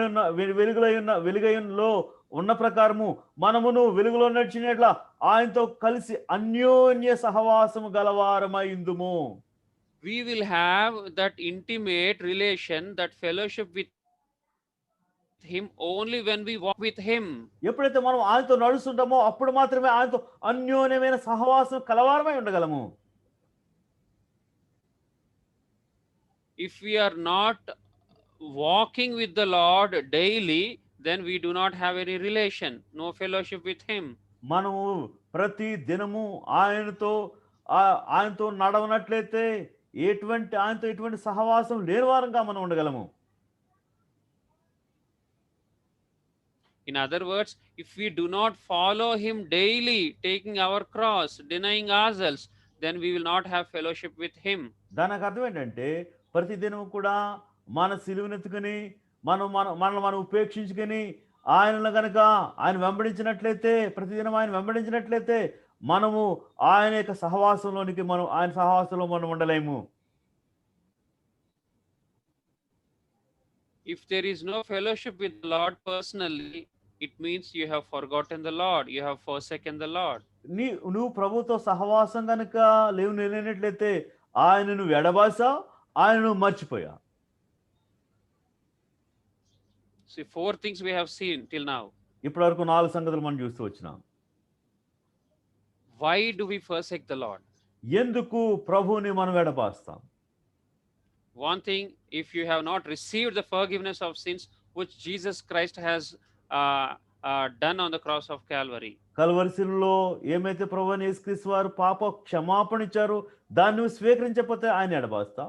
ఉన్న ప్రకారము మనమును వెలుగులో నడిచినట్ల ఆయనతో కలిసి అన్యోన్య సహవాసము గలవారమైందుము. We will have that intimate relation, that fellowship with him only when we walk with him. ఎప్పుడైతే మనం ఆయనతో నడుస్తుంటామో అప్పుడు మాత్రమే ఆయనతో అన్యోన్యమైన సహవాసం కలవారమై ఉండగలము. If we are not walking with the Lord daily, then we do not have any relation, no fellowship with him. మనము ప్రతి దినము ఆయనతో నడవనట్లయితే ఆయనతో ఎటువంటి సహవాసం లేని వారంగా మనం ఉండగలము. In other words, if we do not follow him daily, taking our cross, denying ourselves, then we will not have fellowship with him. దానికి అర్థం ఏంటంటే ప్రతి దినము కూడా మన సిలువనెత్తుకుని మనం ఉపేక్షించుకొని ఆయన వెంబడించినట్లయితే, ప్రతిదినం ఆయన వెంబడించినట్లయితే మనము ఆయన యొక్క సహవాసంలోనికి ఆయన సహవాసంలో మనం ఉండలేము. If there is no fellowship with the Lord personally, it means you have forgotten the Lord, you have forsaken the Lord. నువ్వు ప్రభుతో సహవాసం కనుక లేనట్లయితే ఆయనను ఎడబాసావు, ఆయనను మర్చిపోయా. See, 4 things we have seen till now. ఇప్పటి వరకు 4 సంగతులు మనం చూస్తూ వచ్చినాం. Why do we forsake the Lord? ఎందుకు ప్రభువుని మనం ఎడబాస్తాం? One thing, if you have not received the forgiveness of sins which Jesus Christ has done on the cross of Calvary. కల్వరిశిలువలో ఏమైతే ప్రభువైన యేసుక్రీస్తు వారు పాప క్షమాపణ ఇచ్చారో దాన్ని నువ్వు స్వీకరించకపోతే ఆయన ఎడబాస్తా.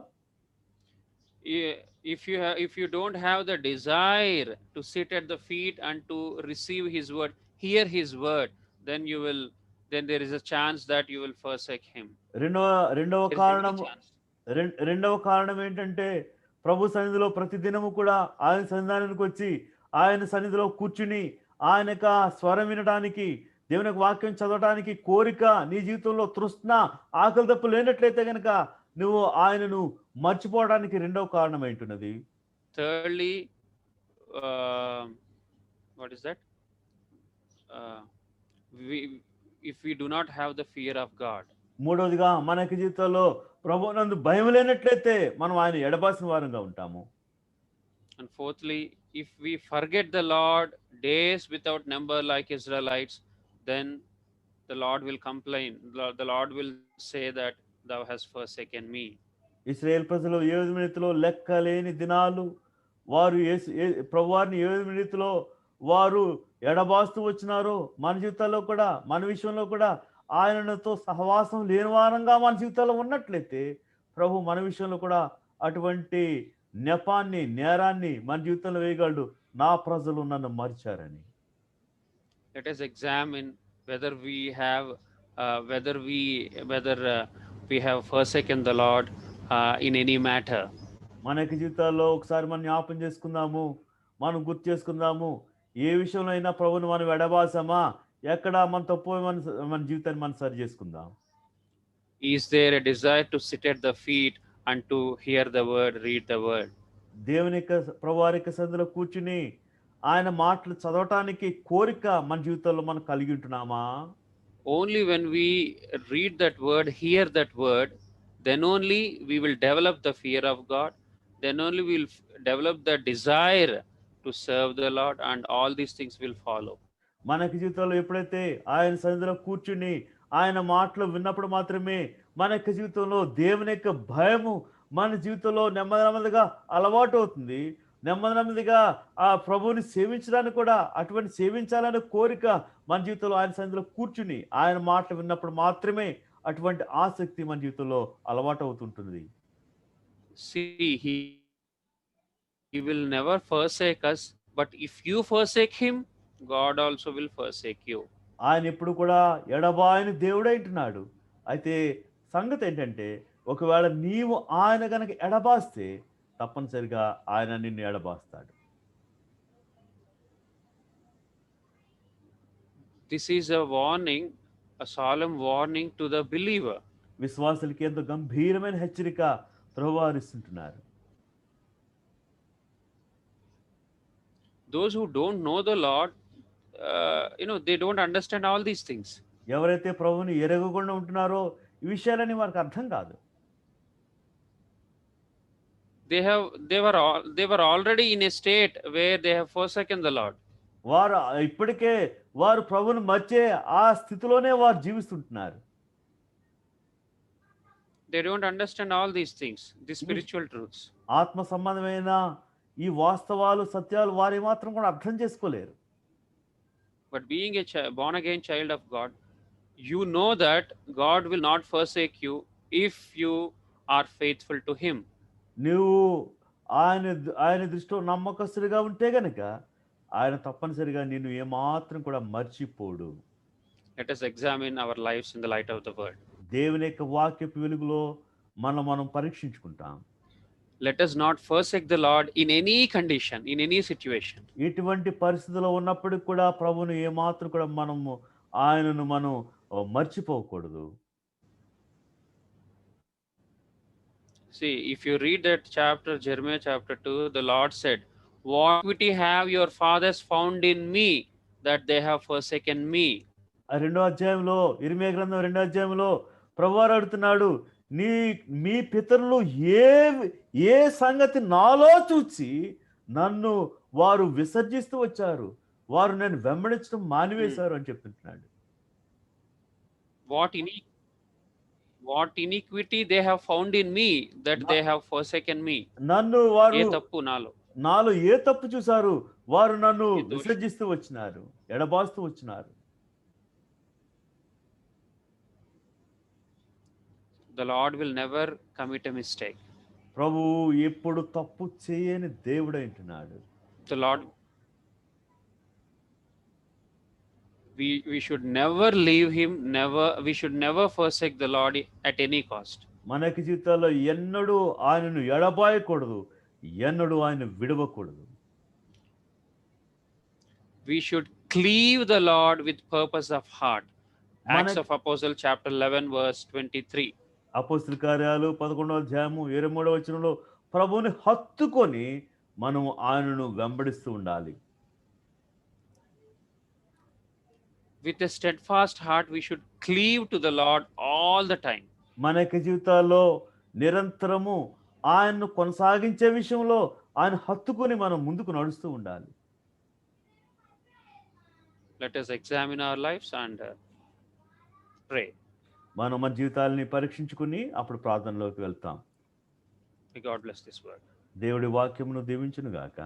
If you don't have the desire to sit at the feet and to receive his word, hear his word, then there is a chance that you will forsake him. రెండవ కారణం ఏంటంటే ప్రభు సన్నిధిలో ప్రతిదినము కూడా ఆయన సన్నిధానానికి వచ్చి ఆయన సన్నిధిలో కూర్చుని ఆయన యొక్క స్వరం వినడానికి, దేవుని యొక్క వాక్యం చదవడానికి కోరిక నీ జీవితంలో తృష్ణ ఆకలి తప్పు లేనట్లయితే కనుక నువ్వు ఆయనను మర్చిపోవడానికి రెండవ కారణం ఏంటున్నది. Thirdly, what is that? If we do not have the fear of God. మూడవదిగా మన యొక్క జీవితంలో ప్రభువునందు భయం లేనట్లయితే మనం ఆయన ఎడబాసిన వారంగా ఉంటాము. And fourthly, if we forget the Lord days without number like Israelites, then the Lord will complain. The Lord will say that thou hast forsaken me. Israel ప్రజలు 7 రీతిలో లెక్కలేని దినాలు వారు ప్రభువారిని 7 రీతిలో వారు ఎడబాస్తూ వచ్చినారు. మన జీవితాల్లో కూడా, మన విషయంలో కూడా ఆయనతో సహవాసం లేని వారంగా మన జీవితాల్లో ఉన్నట్లయితే ప్రభు మన విషయంలో కూడా అటువంటి నేరాన్ని మన జీవితంలో వేయగలడు. నా ప్రజలు నన్ను మరిచారని. Let us examine whether we have whether we have forsaken the Lord in any matter. మన యొక్క జీవితాల్లో ఒకసారి మనం జ్ఞాపం చేసుకుందాము, మనం గుర్తు చేసుకుందాము. ఏ విషయంలో అయినా ప్రభువుని మనం ఎడబాసామా? ఎక్కడ మన తప్పు మన జీవితాన్ని మనం సరి చేసుకుందాం. Is there a desire to sit at the feet and to hear the word, read the word? దేవుని యొక్క ప్రభువారి యొక్క సన్నిధిలో కూర్చుని ఆయన మాటలు చదవటానికి కోరిక మన జీవితంలో మనం కలిగి ఉంటున్నామా? Only when we read that word, hear that word, then only we will develop the fear of God. Then only we will develop the desire to serve the Lord, and all these things will follow. మనకి జీవితంలో ఎప్పుడైతే ఆయన సన్నిధిలో కూర్చుని ఆయన మాటలు విన్నప్పుడు మాత్రమే మన యొక్క జీవితంలో దేవుని యొక్క భయము మన జీవితంలో నెమ్మది నెమ్మదిగా అలవాటు అవుతుంది. నెమ్మది నెమ్మదిగా ఆ ప్రభువుని సేవించడానికి కూడా అటువంటి సేవించాలనే కోరిక మన జీవితంలో ఆయన సన్నిధిలో కూర్చుని ఆయన మాటలు విన్నప్పుడు మాత్రమే అటువంటి ఆసక్తి మన జీవితంలో అలవాటు అవుతుంటుంది. See, he will never forsake us, but if you forsake him, God also will forsake you. ఆయన ఎప్పుడు కూడా ఎడబాయని దేవుడై ఉంటున్నాడు. అయితే సంగతి ఏంటంటే ఒకవేళ నీవు ఆయన గనక ఎడబాస్తే తప్పనిసరిగా ఆయన నిన్ను ఎడబాస్తాడు. This is a warning, a solemn warning to the believer. విశ్వాసులకి ఎంతో గంభీరమైన హెచ్చరిక ప్రభువారు ఇస్తుంటున్నారు. Those who don't know the Lord, they don't understand all these things. ఎవరైతే ప్రభువుని ఎరగకుండా ఉంటున్నారో ఈ విషయాలని వారికి అర్థం కాదు. They were already in a state where they have forsaken the Lord. వారు ఇప్పటికే వారు ప్రభువుని మర్చే ఆ స్థితిలోనే వారు జీవిస్తుంటున్నారు. They don't understand all these things, the spiritual truths. ఆత్మ సంబంధమైన ఈ వాస్తవాలు సత్యాలు వారు మాత్రం కూడా అర్థం చేసుకోలేరు. But being a born again child of God, you know that God will not forsake you if you are faithful to him. నువ్వు ఆయన దృష్టిలో నమ్మకస్తుడిగా ఉంటే గనక ఆయన తప్పనిసరిగా నిన్ను ఏమాత్రం కూడా మర్చిపోడు. Let us examine our lives in the light of the word. దేవుని యొక్క వాక్యపు వెలుగులో మనం పరీక్షించుకుంటాం. Let us not forsake the Lord in any condition, in any situation. ఎటువంటి పరిస్థితిలో ఉన్నప్పటికీ కూడా ప్రభువును ఏమాత్రం కూడా ఆయనను మనం మర్చిపోకూడదు. See, if you read that chapter, Jeremiah chapter 2, the Lord said, "What equity have your fathers found in me that they have forsaken me?" ఆ 2వ అధ్యాయంలో ఇర్మీయా గ్రంథం 2వ అధ్యాయంలో ప్రభువారు అడుగుతున్నాడు, మీ పితరులు ఏ సంగతి నాలో చూచి నన్ను వారు విసర్జిస్తూ వచ్చారు, వారు నన్ను వెంబడించడం మానివేశారు అని చెప్తున్నాడు. What iniquity they have found in me that they have forsaken me. నన్ను వారు ఏ తప్పు నాలో ఏ తప్పు చూశారు, వారు నన్ను విసర్జిస్తూ వచ్చినారు, ఎడబాస్తూ వచ్చినారు. The Lord will never commit a mistake. ప్రభువు ఎప్పుడు తప్పు చేయని దేవుడై ఉంటున్నాడు. The Lord, we should never leave him, we should never forsake the Lord at any cost. మనకి జీవితాల్లో ఎన్నడూ ఆయనను ఎడబాయకూడదు, ఎన్నడూ ఆయన విడవకూడదు. We should cleave the Lord with purpose of heart. Acts of Apostle chapter 11 verse 23. అపోస్తలుల కార్యాలు 11వ అధ్యాయము 23వ వచనంలో ప్రభువుని హత్తుకొని మనం ఆయనను వెంబడిస్తూ ఉండాలి. With a steadfast heart we should cleave to the Lord all the time. మన యొక్క జీవితాల్లో నిరంతరము ఆయన్ను కొనసాగించే విషయంలో ఆయన హత్తుకొని మనం ముందుకు నడుస్తూ ఉండాలి. Let us examine our lives and pray. మనం మన జీవితాలని పరీక్షించుకుని అప్పుడు ప్రార్థనలోకి వెళ్తాం. May God bless this word. దేవుడి వాక్యమును దీవించును గాక.